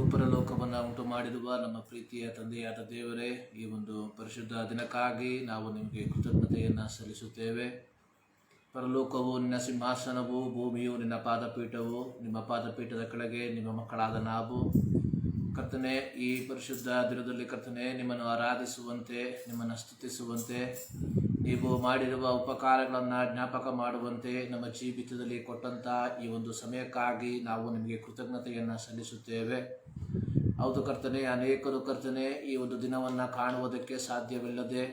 ಭೂಪರಲೋಕವನ್ನು ಉಂಟು ಮಾಡಿರುವ ನಮ್ಮ ಪ್ರೀತಿಯ ತಂದೆಯಾದ ದೇವರೇ, ಈ ಒಂದು ಪರಿಶುದ್ಧ ದಿನಕ್ಕಾಗಿ ನಾವು ನಿಮಗೆ ಕೃತಜ್ಞತೆಯನ್ನು ಸಲ್ಲಿಸುತ್ತೇವೆ. ಪರಲೋಕವು ನಿನ್ನ ಸಿಂಹಾಸನವು, ಭೂಮಿಯು ನಿನ್ನ ಪಾದಪೀಠವು. ನಿಮ್ಮ ಪಾದಪೀಠದ ಕೆಳಗೆ ನಿಮ್ಮ ಮಕ್ಕಳಾದ ನಾವು ಕರ್ತನೆ, ಈ ಪರಿಶುದ್ಧ ದಿನದಲ್ಲಿ ಕರ್ತನೆ ನಿಮ್ಮನ್ನು ಆರಾಧಿಸುವಂತೆ, ನಿಮ್ಮನ್ನು ಸ್ತುತಿಸುವಂತೆ, ನೀವು ಮಾಡಿರುವ ಉಪಕಾರಗಳನ್ನು ಜ್ಞಾಪಕ ಮಾಡುವಂತೆ ನಮ್ಮ ಜೀವಿತದಲ್ಲಿ ಕೊಟ್ಟಂಥ ಈ ಒಂದು ಸಮಯಕ್ಕಾಗಿ ನಾವು ನಿಮಗೆ ಕೃತಜ್ಞತೆಯನ್ನು ಸಲ್ಲಿಸುತ್ತೇವೆ. ಹೌದು ಕರ್ತನೆ, ಅನೇಕರು ಕರ್ತನೆ ಈ ಒಂದು ದಿನವನ್ನು ಕಾಣುವುದಕ್ಕೆ ಸಾಧ್ಯವಿಲ್ಲದೆ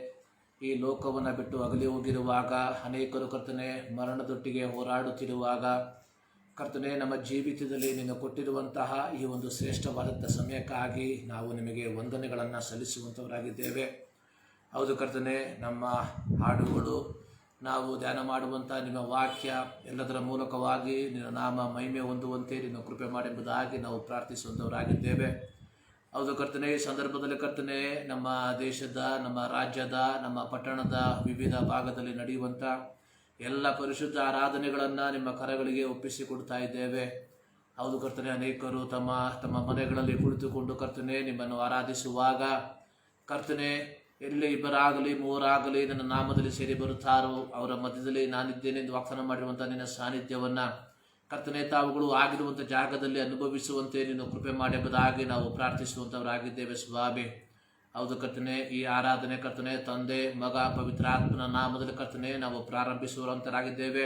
ಈ ಲೋಕವನ್ನು ಬಿಟ್ಟು ಅಗಲಿ ಹೋಗಿರುವಾಗ, ಅನೇಕರು ಕರ್ತನೆ ಮರಣದೊಟ್ಟಿಗೆ ಹೋರಾಡುತ್ತಿರುವಾಗ ಕರ್ತನೆ, ನಮ್ಮ ಜೀವಿತದಲ್ಲಿ ನೀನು ಕೊಟ್ಟಿರುವಂತಹ ಈ ಒಂದು ಶ್ರೇಷ್ಠವಾದಂಥ ಸಮಯಕ್ಕಾಗಿ ನಾವು ನಿಮಗೆ ವಂದನೆಗಳನ್ನು ಸಲ್ಲಿಸುವಂಥವರಾಗಿದ್ದೇವೆ. ಹೌದು ಕರ್ತನೆ, ನಮ್ಮ ಹಾಡುಗಳು, ನಾವು ಧ್ಯಾನ ಮಾಡುವಂಥ ನಿಮ್ಮ ವಾಕ್ಯ ಎಲ್ಲದರ ಮೂಲಕವಾಗಿ ನಿನ್ನ ನಾಮ ಮಹಿಮೆ ಹೊಂದುವಂತೆ ನಿನ್ನ ಕೃಪೆ ಮಾಡೆಂಬುದಾಗಿ ನಾವು ಪ್ರಾರ್ಥಿಸುವಂಥವರಾಗಿದ್ದೇವೆ. ಹೌದು ಕರ್ತನೆ, ಈ ಸಂದರ್ಭದಲ್ಲಿ ಕರ್ತನೆ ನಮ್ಮ ದೇಶದ, ನಮ್ಮ ರಾಜ್ಯದ, ನಮ್ಮ ಪಟ್ಟಣದ ವಿವಿಧ ಭಾಗದಲ್ಲಿ ನಡೆಯುವಂಥ ಎಲ್ಲ ಪರಿಶುದ್ಧ ಆರಾಧನೆಗಳನ್ನು ನಿಮ್ಮ ಕರಗಳಿಗೆ ಒಪ್ಪಿಸಿಕೊಡ್ತಾ ಇದ್ದೇವೆ. ಹೌದು ಕರ್ತನೆ, ಅನೇಕರು ತಮ್ಮ ತಮ್ಮ ಮನೆಗಳಲ್ಲಿ ಕುಳಿತುಕೊಂಡು ಕರ್ತನೆ ನಿಮ್ಮನ್ನು ಆರಾಧಿಸುವಾಗ ಕರ್ತನೆ, ಎಲ್ಲಿ ಇಬ್ಬರಾಗಲಿ ಮೂವರಾಗಲಿ ನನ್ನ ನಾಮದಲ್ಲಿ ಸೇರಿ ಬರುತ್ತಾರೋ ಅವರ ಮಧ್ಯದಲ್ಲಿ ನಾನಿದ್ದೇನೆ ಎಂದು ವಾಗ್ದಾನ ಮಾಡಿರುವಂಥ ನಿನ್ನ ಸಾನ್ನಿಧ್ಯವನ್ನು ಕರ್ತನೆ ತಾವುಗಳು ಆಗಿರುವಂಥ ಜಾಗದಲ್ಲಿ ಅನುಭವಿಸುವಂತೆ ನೀನು ಕೃಪೆ ಮಾಡುವುದಾಗಿ ನಾವು ಪ್ರಾರ್ಥಿಸುವಂಥವರಾಗಿದ್ದೇವೆ ಸ್ವಾಮಿ. ಹೌದು ಕರ್ತನೆ, ಈ ಆರಾಧನೆ ಕರ್ತನೆ ತಂದೆ, ಮಗ, ಪವಿತ್ರಾತ್ಮನ ನಾಮದಲ್ಲಿ ಕರ್ತನೆ ನಾವು ಪ್ರಾರಂಭಿಸುವಂತರಾಗಿದ್ದೇವೆ.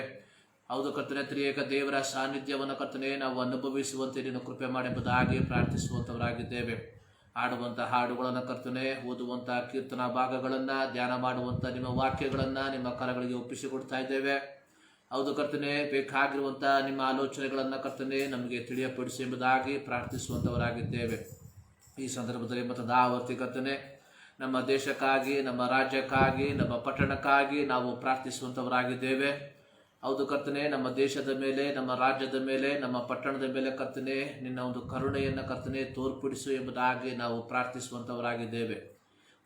ಹೌದು ಕರ್ತನೆ, ತ್ರಿಯೇಕ ದೇವರ ಸಾನ್ನಿಧ್ಯವನ್ನು ಕರ್ತನೆ ನಾವು ಅನುಭವಿಸುವಂತೆ ನೀನು ಕೃಪೆ ಮಾಡುವುದಾಗಿ ಪ್ರಾರ್ಥಿಸುವಂಥವರಾಗಿದ್ದೇವೆ. ಹಾಡುವಂಥ ಹಾಡುಗಳನ್ನು ಕರ್ತನೆ, ಓದುವಂಥ ಕೀರ್ತನಾ ಭಾಗಗಳನ್ನು, ಧ್ಯಾನ ಮಾಡುವಂಥ ನಿಮ್ಮ ವಾಕ್ಯಗಳನ್ನು ನಿಮ್ಮ ಕರಗಳಿಗೆ ಒಪ್ಪಿಸಿಕೊಡ್ತಾ ಇದ್ದೇವೆ. ಹೌದು ಕರ್ತನೆ, ಬೇಕಾಗಿರುವಂಥ ನಿಮ್ಮ ಆಲೋಚನೆಗಳನ್ನು ಕರ್ತನೆ ನಮಗೆ ತಿಳಿಯಪಡಿಸಿ ಎಂಬುದಾಗಿ ಪ್ರಾರ್ಥಿಸುವಂಥವರಾಗಿದ್ದೇವೆ. ಈ ಸಂದರ್ಭದಲ್ಲಿ ಮತದಾವರ್ತಿ ಕರ್ತನೆ, ನಮ್ಮ ದೇಶಕ್ಕಾಗಿ, ನಮ್ಮ ರಾಜ್ಯಕ್ಕಾಗಿ, ನಮ್ಮ ಪಟ್ಟಣಕ್ಕಾಗಿ ನಾವು ಪ್ರಾರ್ಥಿಸುವಂಥವರಾಗಿದ್ದೇವೆ. ಹೌದು ಕರ್ತನೆ, ನಮ್ಮ ದೇಶದ ಮೇಲೆ, ನಮ್ಮ ರಾಜ್ಯದ ಮೇಲೆ, ನಮ್ಮ ಪಟ್ಟಣದ ಮೇಲೆ ಕರ್ತನೆ ನಿನ್ನ ಒಂದು ಕರುಣೆಯನ್ನು ಕರ್ತನೆ ತೋರ್ಪಡಿಸು ಎಂಬುದಾಗಿ ನಾವು ಪ್ರಾರ್ಥಿಸುವಂಥವರಾಗಿದ್ದೇವೆ.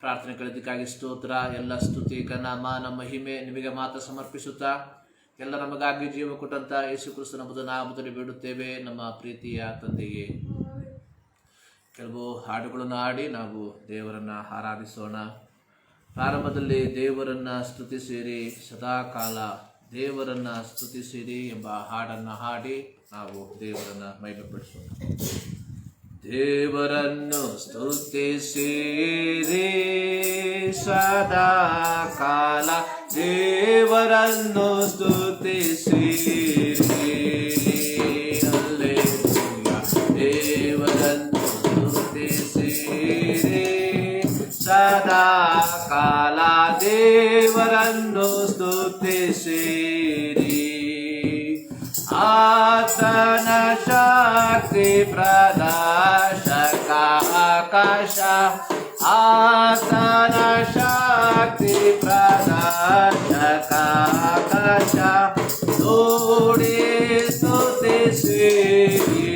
ಪ್ರಾರ್ಥನೆ ಕೇಳಿದ್ದಕ್ಕಾಗಿ ಸ್ತೋತ್ರ. ಎಲ್ಲ ಸ್ತುತಿ, ಘನ, ಮಾನ, ಮಹಿಮೆ ನಿಮಗೆ ಮಾತ್ರ ಸಮರ್ಪಿಸುತ್ತಾ ಎಲ್ಲ ನಮಗಾಗಿ ಜೀವ ಕೊಟ್ಟಂಥ ಯೇಸು ಕ್ರಿಸ್ತನ ನಾಮದಲ್ಲಿ ಬೇಡುತ್ತೇವೆ ನಮ್ಮ ಪ್ರೀತಿಯ ತಂದೆಯೇ. ಕೆಲವು ಹಾಡುಗಳನ್ನು ಹಾಡಿ ನಾವು ದೇವರನ್ನು ಆರಾಧಿಸೋಣ. ಪ್ರಾರಂಭದಲ್ಲಿ ದೇವರನ್ನು ಸ್ತುತಿಸಿರಿ, ಸದಾಕಾಲ ದೇವರನ್ನು ಸ್ತುತಿಸಿರಿ ಎಂಬ ಹಾಡನ್ನು ಹಾಡಿ ನಾವು ದೇವರನ್ನು ಮಹಿಮೆಪಡಿಸೋಣ. ದೇವರನ್ನು ಸ್ತುತಿಸಿರಿ ಸದಾಕಾಲ, ದೇವರನ್ನು ಸ್ತುತಿಸಿರಿ, ಹಲ್ಲೆಲೂಯಾ. ದೇವರನ್ನು ಸ್ತುತಿಸಿರಿ ಸದಾಕಾಲ, ದೇವರನ್ನು ಸ್ತುತಿಸಿರಿ. ಆತನ ಶಕ್ತಿ ಪ್ರದರ್ಶಕ ಆಕಾಶ, ಆತನ ಶಕ್ತಿ ಪ್ರದರ್ಶಕ ಆಕಾಶ, ನೋಡಿ ಸ್ತುತಿಸಿರಿ,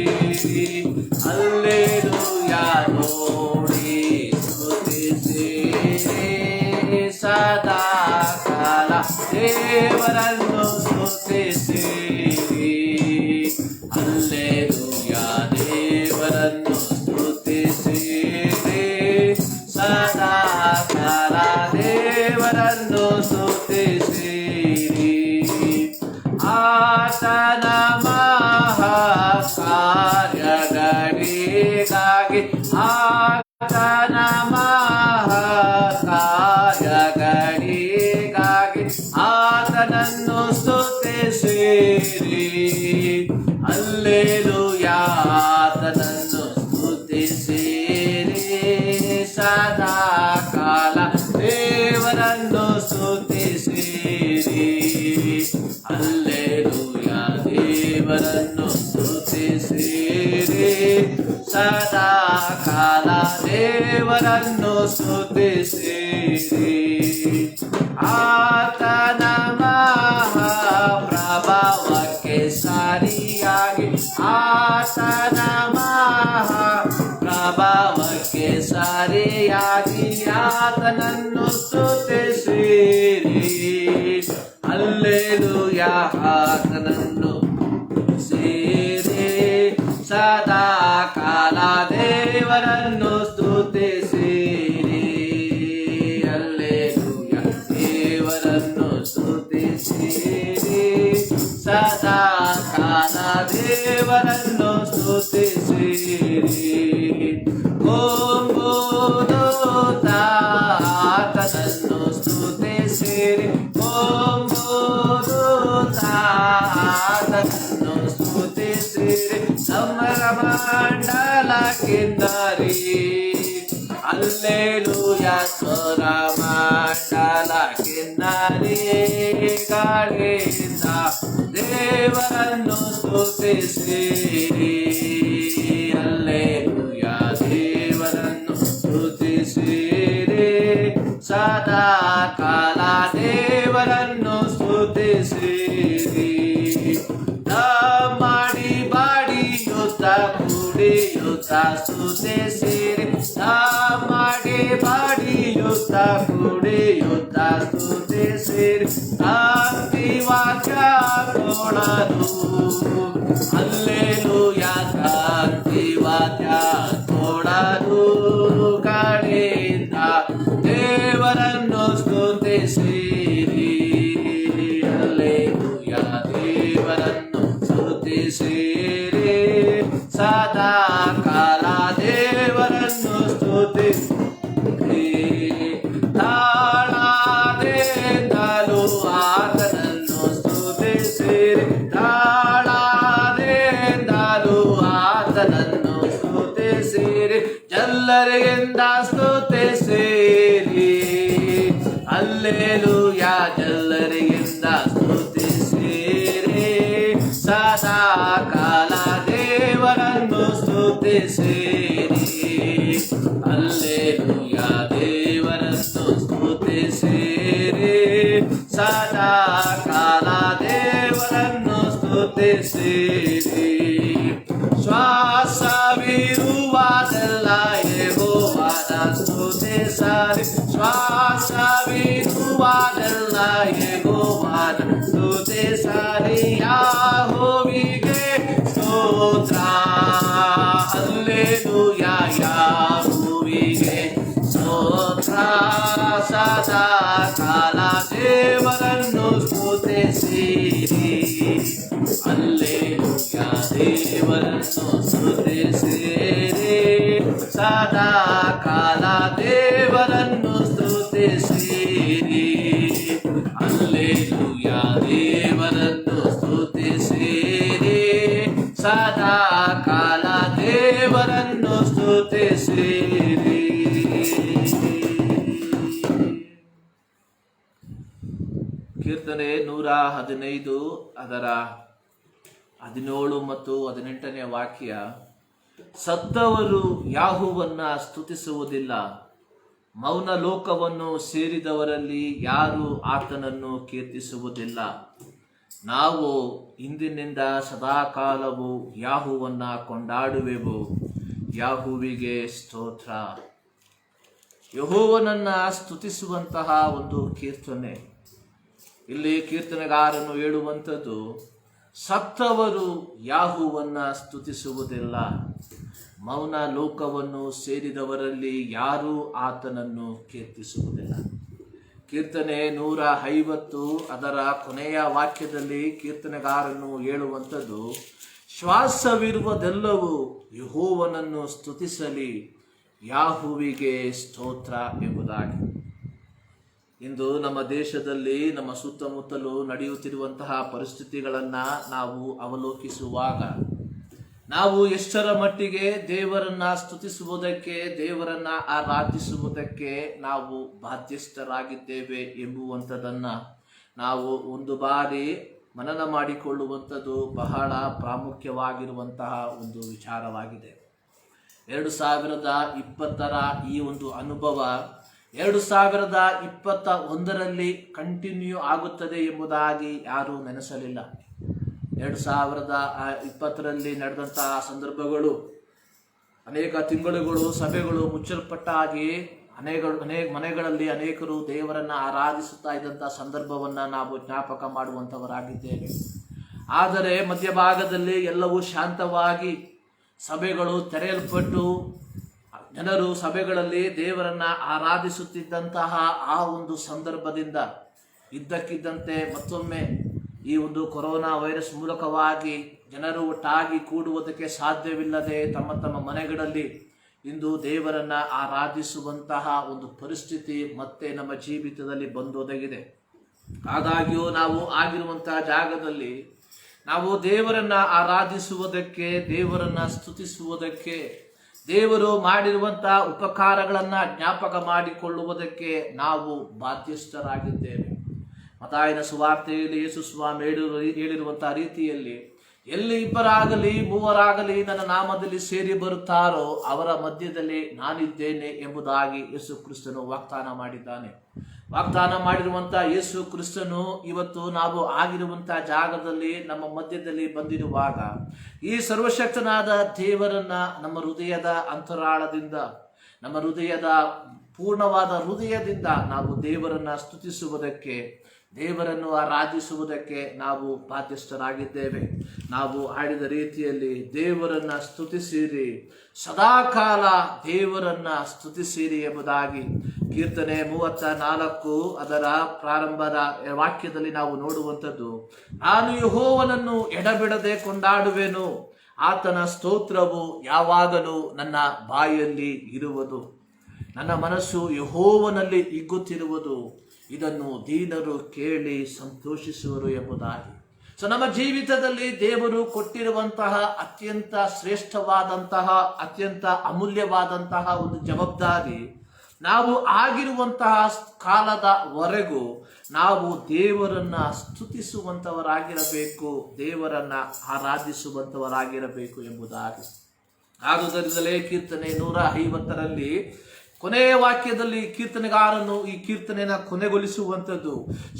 ಹಲ್ಲೆಲೂಯಾ. ನೋಡಿ ಸ್ತುತಿಸಿರಿ ಸದಾಕಾಲ, ದೇವರನ್ನು ಸ್ತುತಿಸಿರಿ, ಹಲ್ಲೆಲೂಯಾ. ದೇವರನ್ನು ಸ್ತುತಿಸಿರಿ ಸದಾಕಾಲ, ದೇವರನ್ನು ಸ್ತುತಿಸಿರಿ. ಆತನ ಮಹಾಕಾರ್ಯಗಳಿಗಾಗಿ, ಆತನ ಮಹಾಕಾರ್ಯಗಳಿಗಾಗಿ ಆತನನ್ನು ಸ್ತುತಿಸಿರಿ, ಹಲ್ಲೆಲೂಯಾ. ಆತನನ್ನು ಸ್ತುತಿಸಿರಿ ಸದಾಕಾಲ, ದೇವರನ್ನು ಸ್ತುತಿಸಿರಿ, ಹಲ್ಲೆಲೂಯಾ. ದೇವರನ್ನು ಸ್ತುತಿಸಿರಿ ಸದಾಕಾಲ, ದೇವರನ್ನು ಸ್ತುತಿಸಿರಿ. ಆತನ ಮಹಾಪ್ರಭಾವಕ್ಕೆ ಸರಿಯಾಗಿ, ಆತನ ಮಹಾಪ್ರಭಾವಕ್ಕೆ ಸರಿಯಾಗಿ ಆತನನ್ನು ಸ್ತುತಿಸಿರಿ, ಹಲ್ಲೆಲೂಯಾ. ಆತನನ್ನು ಸೇರಿ ಸದಾ ಕಾಲ ದೇವರನ್ನು ಸ್ತುತಿಸಿರಿ. ಹಲ್ಲೆಲೂಯ. ದೇವರನ್ನು ಸ್ತುತಿಸಿರಿ ಸದಾ ಕಾಲ. ದೇವರನ್ನು ಸ್ತುತಿಸಿರಿ. ಆತನನ್ನು ಸ್ತುತಿಸಿರಿ. ಆತನನ್ನು ಸ್ತುತಿಸಿರಿ. ಸಮರ ಮಂಡಲ ಕಿನ್ನರಿ. ಹಲ್ಲೆಲೂಯ. ಸ್ವರ ಮಂಡಲ ಕಿನ್ನರಿ ಗಾಳಿಯಿಂದ ದೇವರನ್ನು ಸ್ತುತಿಸಿರಿ. ಹಲ್ಲೆಲೂಯ. ದೇವರನ್ನು ಸ್ತುತಿಸಿರಿ ಸದಾ ಕಾಲ. ದೇವರನ್ನು ಸ್ತುತಿಸಿರಿ. ಮಾಡಿ ಬಾಡಿಯುತ್ತ ಕುಡಿಯುತ್ತ ಸ್ತುತಿಸಿರಿ. ಮಾಡಿ ಬಾಡಿಯುತ್ತ ಕುಡಿಯುತ್ತ ಸ್ತುತಿಸಿರಿ. ಶಾಂತಿ ವಾಕ್ಯ ಕೊಡಲು. ಹಲ್ಲೆಲೂಯ. ಶಾಂತಿ ವಾಕ್ಯ ಕೊಡಲು ಕಡೆಯಿಂದ ದೇವರನ್ನು ಸ್ತುತಿಸಿರಿ. ಹಲ್ಲೆಲೂಯ. ದೇವರನ್ನು ಸ್ತುತಿಸಿರಿ ಸದಾ ಕಾಲ. ದೇವರನ್ನು ಸ್ತುತಿಸಿರಿ. ತಾಳದಿಂದಲೂ ಆತನನ್ನು ಸ್ತುತಿಸಿರಿ. ತಾಳದಿಂದಲೂ ಆತನನ್ನು ಸ್ತುತಿಸಿರಿ. ಎಲ್ಲರಿಗಿಂದ ಸ್ತುತಿಸಿರಿ. ಹಲ್ಲೆಲೂಯ. ಎಲ್ಲರಿಗಿಂದ ಸ್ತುತಿಸಿರಿ ಸದಾ ಕಾಲ. ದೇವರನ್ನು ಸ್ತುತಿಸಿರಿ. ಹಲ್ಲೆಲೂಯ. ದೇವರನ್ನು ಸ್ತುತಿಸಿರಿ ಸದಾ ಕಾಲ. ದೇವರನ್ನು ಸ್ತುತಿಸಿರಿ. ಶ್ವಾಸವಿರುವಾಗೆಲ್ಲ ಯೆಹೋವನ ಸ್ತುತಿಸಿರಿ. ಶ್ವಾಸವಿರುವಾಗೆಲ್ಲ ಯೆಹೋವನ ಸ್ತುತಿಸಿರಿ. ಯೆಹೋವನಿಗೆ ಸ್ತೋತ್ರ. ಹಲ್ಲೆಲೂಯ. ಯೆಹೋವನಿಗೆ ಸ್ತೋತ್ರ ಸದಾ ಕಾಲ. ದೇವರನ್ನು ಸ್ತುತಿಸಿರಿ. ಹಲ್ಲೆಲೂಯ. ದೇವರನ್ನು ಸ್ತುತಿಸಿರಿ ಸದಾ ಕಾಲ. ದೇವರನ್ನು ಸ್ತುತಿಸಿರಿ. ಹಲ್ಲೆಲೂಯ. ದೇವರನ್ನು ಸ್ತುತಿಸಿರಿ ಸದಾ ಕಾಲ. ದೇವರನ್ನು ಸ್ತುತಿಸಿರಿ. ಕೀರ್ತನೆ 115 ಅದರ 17 ಮತ್ತು 18ನೇ ವಾಕ್ಯ. ಸತ್ತವರು ಯಾಹುವನ್ನ ಸ್ತುತಿಸುವುದಿಲ್ಲ. ಮೌನ ಲೋಕವನ್ನು ಸೇರಿದವರಲ್ಲಿ ಯಾರು ಆತನನ್ನು ಕೀರ್ತಿಸುವುದಿಲ್ಲ. ನಾವು ಇಂದಿನಿಂದ ಸದಾಕಾಲವು ಯಾಹುವನ್ನ ಕೊಂಡಾಡುವೆವು. ಯಾಹುವಿಗೆ ಸ್ತೋತ್ರ. ಯೆಹೋವನನ್ನ ಸ್ತುತಿಸುವಂತಹ ಒಂದು ಕೀರ್ತನೆ. ಇಲ್ಲಿ ಕೀರ್ತನೆಗಾರನು ಹೇಳುವಂಥದ್ದು, ಸತ್ತವರು ಯಾಹುವನ್ನ ಸ್ತುತಿಸುವುದಿಲ್ಲ. ಮೌನ ಲೋಕವನ್ನು ಸೇರಿದವರಲ್ಲಿ ಯಾರೂ ಆತನನ್ನು ಕೀರ್ತಿಸುವುದಿಲ್ಲ. ಕೀರ್ತನೆ 150 ಅದರ ಕೊನೆಯ ವಾಕ್ಯದಲ್ಲಿ ಕೀರ್ತನೆಗಾರನು ಹೇಳುವಂಥದ್ದು, ಶ್ವಾಸವಿರುವುದೆಲ್ಲವೂ ಯೆಹೋವನನ್ನು ಸ್ತುತಿಸಲಿ, ಯಾಹುವಿಗೆ ಸ್ತೋತ್ರ ಎಂಬುದಾಗಿ. ಇಂದು ನಮ್ಮ ದೇಶದಲ್ಲಿ ನಮ್ಮ ಸುತ್ತಮುತ್ತಲೂ ನಡೆಯುತ್ತಿರುವಂತಹ ಪರಿಸ್ಥಿತಿಗಳನ್ನು ನಾವು ಅವಲೋಕಿಸುವಾಗ ನಾವು ಎಷ್ಟರ ಮಟ್ಟಿಗೆ ದೇವರನ್ನ ಸ್ತುತಿಸುವುದಕ್ಕೆ, ದೇವರನ್ನ ಆರಾಧಿಸುವುದಕ್ಕೆ ನಾವು ಬಾಧ್ಯಸ್ಥರಾಗಿದ್ದೇವೆ ಎಂಬುವಂಥದ್ದನ್ನು ನಾವು ಒಂದು ಬಾರಿ ಮನನ ಮಾಡಿಕೊಳ್ಳುವಂಥದ್ದು ಬಹಳ ಪ್ರಾಮುಖ್ಯವಾಗಿರುವಂತಹ ಒಂದು ವಿಚಾರವಾಗಿದೆ. 2020ರ ಈ ಒಂದು ಅನುಭವ 2021ರಲ್ಲಿ ಕಂಟಿನ್ಯೂ ಆಗುತ್ತದೆ ಎಂಬುದಾಗಿ ಯಾರೂ ನೆನೆಸಲಿಲ್ಲ. 2020ರಲ್ಲಿ ನಡೆದಂತಹ ಸಂದರ್ಭಗಳು, ಅನೇಕ ತಿಂಗಳುಗಳು ಸಭೆಗಳು ಮುಚ್ಚಲ್ಪಟ್ಟಾಗಿ ಅನೇಕ ಮನೆಗಳಲ್ಲಿ ಅನೇಕರು ದೇವರನ್ನ ಆರಾಧಿಸುತ್ತಾ ಇದ್ದಂಥ ಸಂದರ್ಭವನ್ನು ನಾವು ಜ್ಞಾಪಕ ಮಾಡುವಂಥವರಾಗಿದ್ದೇವೆ. ಆದರೆ ಮಧ್ಯಭಾಗದಲ್ಲಿ ಎಲ್ಲವೂ ಶಾಂತವಾಗಿ ಸಭೆಗಳು ತೆರೆಯಲ್ಪಟ್ಟು ಜನರು ಸಭೆಗಳಲ್ಲಿ ದೇವರನ್ನ ಆರಾಧಿಸುತ್ತಿದ್ದಂತಹ ಆ ಒಂದು ಸಂದರ್ಭದಿಂದ ಇದ್ದಕ್ಕಿದ್ದಂತೆ ಮತ್ತೊಮ್ಮೆ ಈ ಒಂದು ಕೊರೋನಾ ವೈರಸ್ ಮೂಲಕವಾಗಿ ಜನರು ಒಟ್ಟಾಗಿ ಕೂಡುವುದಕ್ಕೆ ಸಾಧ್ಯವಿಲ್ಲದೆ ತಮ್ಮ ತಮ್ಮ ಮನೆಗಳಲ್ಲಿ ಇಂದು ದೇವರನ್ನ ಆರಾಧಿಸುವಂತಹ ಒಂದು ಪರಿಸ್ಥಿತಿ ಮತ್ತೆ ನಮ್ಮ ಜೀವಿತದಲ್ಲಿ ಬಂದೊದಗಿದೆ. ಆದಾಗ್ಯೂ ನಾವು ಆಗಿರುವಂತಹ ಜಾಗದಲ್ಲಿ ನಾವು ದೇವರನ್ನ ಆರಾಧಿಸುವುದಕ್ಕೆ, ದೇವರನ್ನ ಸ್ತುತಿಸುವುದಕ್ಕೆ, ದೇವರು ಮಾಡಿರುವಂತಹ ಉಪಕಾರಗಳನ್ನ ಜ್ಞಾಪಕ ಮಾಡಿಕೊಳ್ಳುವುದಕ್ಕೆ ನಾವು ಬಾಧ್ಯಸ್ಥರಾಗಿದ್ದೇವೆ. ಮತ್ತಾಯನ ಸುವಾರ್ತೆಯಲ್ಲಿ ಯೇಸು ಸ್ವಾಮಿ ಹೇಳಿರುವಂತಹ ರೀತಿಯಲ್ಲಿ, ಎಲ್ಲಿ ಇಬ್ಬರಾಗಲಿ ಮೂವರಾಗಲಿ ನನ್ನ ನಾಮದಲ್ಲಿ ಸೇರಿ ಬರುತ್ತಾರೋ ಅವರ ಮಧ್ಯದಲ್ಲಿ ನಾನಿದ್ದೇನೆ ಎಂಬುದಾಗಿ ಯೇಸು ಕ್ರಿಸ್ತನು ವಾಗ್ದಾನ ಮಾಡಿದ್ದಾನೆ. ವಾಗ್ದಾನ ಮಾಡಿರುವಂತಹ ಯೇಸು ಕ್ರಿಸ್ತನು ಇವತ್ತು ನಾವು ಆಗಿರುವಂತಹ ಜಾಗದಲ್ಲಿ ನಮ್ಮ ಮಧ್ಯದಲ್ಲಿ ಬಂದಿರುವಾಗ ಈ ಸರ್ವಶಕ್ತನಾದ ದೇವರನ್ನ ನಮ್ಮ ಹೃದಯದ ಅಂತರಾಳದಿಂದ, ನಮ್ಮ ಹೃದಯದ ಪೂರ್ಣವಾದ ಹೃದಯದಿಂದ ನಾವು ದೇವರನ್ನ ಸ್ತುತಿಸುವುದಕ್ಕೆ, ದೇವರನ್ನು ಆರಾಧಿಸುವುದಕ್ಕೆ ನಾವು ಬಾಧ್ಯಸ್ಥರಾಗಿದ್ದೇವೆ. ನಾವು ಆಡಿದ ರೀತಿಯಲ್ಲಿ ದೇವರನ್ನ ಸ್ತುತಿಸಿರಿ, ಸದಾಕಾಲ ದೇವರನ್ನ ಸ್ತುತಿಸಿರಿ ಎಂಬುದಾಗಿ ಕೀರ್ತನೆ 34 ಅದರ ಪ್ರಾರಂಭದ ವಾಕ್ಯದಲ್ಲಿ ನಾವು ನೋಡುವಂಥದ್ದು. ನಾನು ಯೆಹೋವನನ್ನು ಎಡಬಿಡದೆ ಕೊಂಡಾಡುವೆನು, ಆತನ ಸ್ತೋತ್ರವು ಯಾವಾಗಲೂ ನನ್ನ ಬಾಯಲ್ಲಿ ಇರುವುದು. ನನ್ನ ಮನಸ್ಸು ಯೆಹೋವನಲ್ಲಿ ಹಿಗ್ಗುತ್ತಿರುವುದು, ಇದನ್ನು ದೀನರು ಕೇಳಿ ಸಂತೋಷಿಸುವರು ಎಂಬುದಾಗಿ. ನಮ್ಮ ಜೀವಿತದಲ್ಲಿ ದೇವರು ಕೊಟ್ಟಿರುವಂತಹ ಅತ್ಯಂತ ಶ್ರೇಷ್ಠವಾದಂತಹ, ಅತ್ಯಂತ ಅಮೂಲ್ಯವಾದಂತಹ ಒಂದು ಜವಾಬ್ದಾರಿ, ನಾವು ಆಗಿರುವಂತಹ ಕಾಲದವರೆಗೂ ನಾವು ದೇವರನ್ನ ಸ್ತುತಿಸುವಂತವರಾಗಿರಬೇಕು, ದೇವರನ್ನ ಆರಾಧಿಸುವಂತವರಾಗಿರಬೇಕು ಎಂಬುದಾಗಿ. ಆದುದರಿಂದಲೇ ಕೀರ್ತನೆ 150ರಲ್ಲಿ ಕೊನೆಯ ವಾಕ್ಯದಲ್ಲಿ ಕೀರ್ತನೆಗಾರನು ಈ ಕೀರ್ತನೆಯನ್ನ ಕೊನೆಗೊಳಿಸುವಂಥದ್ದು,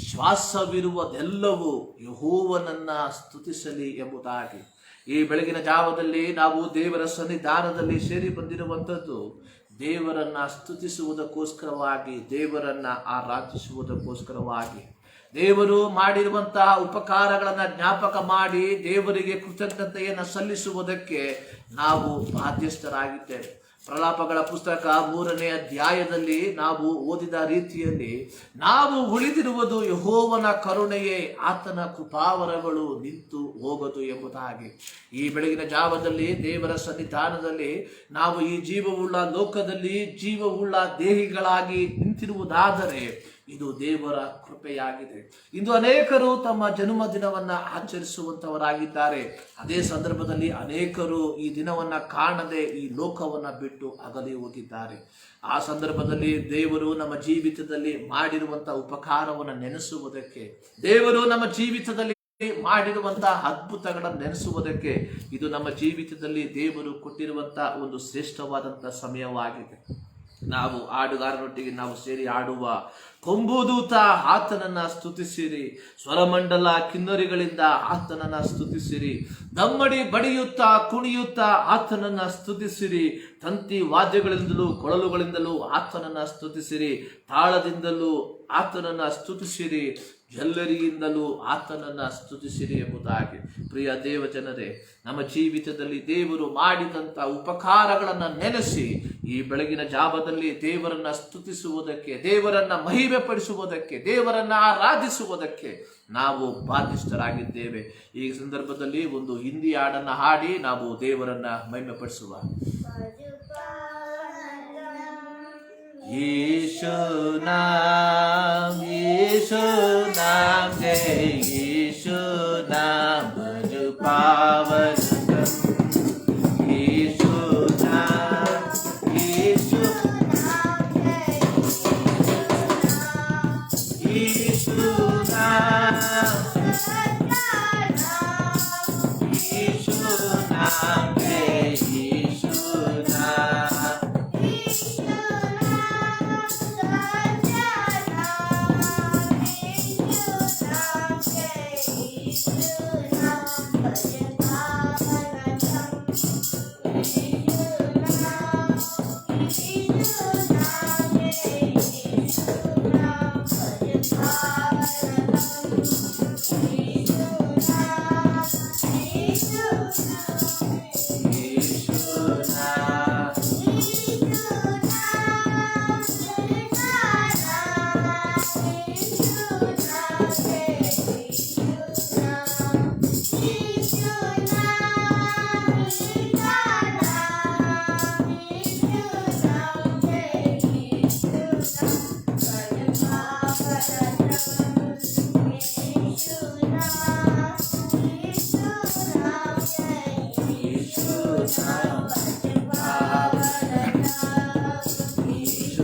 ಶ್ವಾಸವಿರುವುದೆಲ್ಲವೂ ಯೆಹೋವನನ್ನ ಸ್ತುತಿಸಲಿ ಎಂಬುದಾಗಿ. ಈ ಬೆಳಗಿನ ಜಾವದಲ್ಲಿ ನಾವು ದೇವರ ಸನ್ನಿಧಾನದಲ್ಲಿ ಸೇರಿ ಬಂದಿರುವಂಥದ್ದು ದೇವರನ್ನ ಸ್ತುತಿಸುವುದಕ್ಕೋಸ್ಕರವಾಗಿ, ದೇವರನ್ನ ಆರಾಧಿಸುವುದಕ್ಕೋಸ್ಕರವಾಗಿ. ದೇವರು ಮಾಡಿರುವಂತಹ ಉಪಕಾರಗಳನ್ನ ಜ್ಞಾಪಕ ಮಾಡಿ ದೇವರಿಗೆ ಕೃತಜ್ಞತೆಯನ್ನು ಸಲ್ಲಿಸುವುದಕ್ಕೆ ನಾವು ಬಾಧ್ಯಸ್ಥರಾಗಿದ್ದೇವೆ. ಪ್ರಲಾಪಗಳ ಪುಸ್ತಕ 3ನೇ ಅಧ್ಯಾಯದಲ್ಲಿ ನಾವು ಓದಿದ ರೀತಿಯಲ್ಲಿ ನಾವು ಉಳಿದಿರುವುದು ಯೆಹೋವನ ಕರುಣೆಯೇ, ಆತನ ಕೃಪಾವರಗಳು ನಿಂತು ಹೋಗದು ಎಂಬುದಾಗಿ. ಈ ಬೆಳಗಿನ ಜಾವದಲ್ಲಿ ದೇವರ ಸನ್ನಿಧಾನದಲ್ಲಿ ನಾವು ಈ ಜೀವವುಳ್ಳ ಲೋಕದಲ್ಲಿ ಜೀವವುಳ್ಳ ದೇಹಿಗಳಾಗಿ ನಿಂತಿರುವುದಾದರೆ ಇದು ದೇವರ ಕೃಪೆಯಾಗಿದೆ. ಇಂದು ಅನೇಕರು ತಮ್ಮ ಜನ್ಮದಿನವನ್ನ ಆಚರಿಸುವಂತವರಾಗಿದ್ದಾರೆ. ಅದೇ ಸಂದರ್ಭದಲ್ಲಿ ಅನೇಕರು ಈ ದಿನವನ್ನ ಕಾಣದೆ ಈ ಲೋಕವನ್ನ ಬಿಟ್ಟು ಅಗಲಿ ಹೋಗಿದ್ದಾರೆ. ಆ ಸಂದರ್ಭದಲ್ಲಿ ದೇವರು ನಮ್ಮ ಜೀವಿತದಲ್ಲಿ ಮಾಡಿರುವಂತಹ ಉಪಕಾರವನ್ನು ನೆನೆಸುವುದಕ್ಕೆ, ದೇವರು ನಮ್ಮ ಜೀವಿತದಲ್ಲಿ ಮಾಡಿರುವಂತಹ ಅದ್ಭುತಗಳನ್ನು ನೆನೆಸುವುದಕ್ಕೆ ಇದು ನಮ್ಮ ಜೀವಿತದಲ್ಲಿ ದೇವರು ಕೊಟ್ಟಿರುವಂತಹ ಒಂದು ಶ್ರೇಷ್ಠವಾದಂತಹ ಸಮಯವಾಗಿದೆ. ನಾವು ಹಾಡುಗಾರರೊಟ್ಟಿಗೆ ನಾವು ಸೇರಿ ಆಡುವ ಕೊಂಬುದೂತ ಆತನನ್ನ ಸ್ತುತಿಸಿರಿ, ಸ್ವರಮಂಡಲ ಕಿನ್ನರಿಗಳಿಂದ ಆತನನ್ನ ಸ್ತುತಿಸಿರಿ, ದಮ್ಮಡಿ ಬಡಿಯುತ್ತಾ ಕುಣಿಯುತ್ತಾ ಆತನನ್ನ ಸ್ತುತಿಸಿರಿ, ತಂತಿ ವಾದ್ಯಗಳಿಂದಲೂ ಕೊಳಲುಗಳಿಂದಲೂ ಆತನನ್ನ ಸ್ತುತಿಸಿರಿ, ತಾಳದಿಂದಲೂ ಆತನನ್ನ ಸ್ತುತಿಸಿರಿ, ಎಲ್ಲರಿಗಿಂದಲೂ ಆತನನ್ನ ಸ್ತುತಿಸಿರಿ ಎಂಬುದಾಗಿ. ಪ್ರಿಯ ದೇವ ಜನರೇ, ನಮ್ಮ ಜೀವಿತದಲ್ಲಿ ದೇವರು ಮಾಡಿದಂಥ ಉಪಕಾರಗಳನ್ನ ನೆನೆಸಿ ಈ ಬೆಳಗಿನ ಜಾವದಲ್ಲಿ ದೇವರನ್ನ ಸ್ತುತಿಸುವುದಕ್ಕೆ, ದೇವರನ್ನ ಮಹಿಮೆ ಪಡಿಸುವುದಕ್ಕೆ, ದೇವರನ್ನ ಆರಾಧಿಸುವುದಕ್ಕೆ ನಾವು ಬಾಧ್ಯಸ್ಥರಾಗಿದ್ದೇವೆ. ಈ ಸಂದರ್ಭದಲ್ಲಿ ಒಂದು ಹಿಂದಿ ಹಾಡನ್ನ ಹಾಡಿ ನಾವು ದೇವರನ್ನ ಮಹಿಮೆ ಪಡಿಸುವ. यीशु नाम जय यीशु नाम जो पावन यीशु नाम यीशु नाम यीशु नाम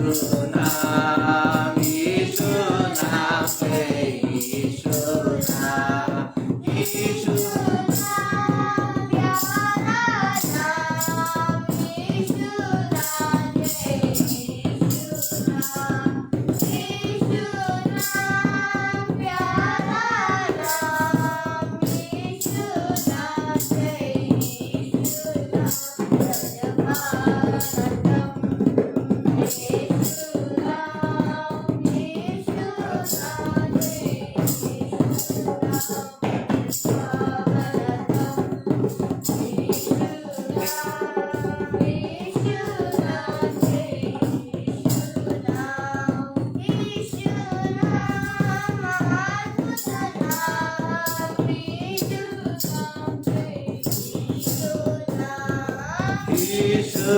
नाम, यीशु नाम पे यीशु नाम, यीशु नाम प्यारा नाम, यीशु नाम पे यीशु नाम, यीशु नाम प्यारा नाम, यीशु नाम पे यीशु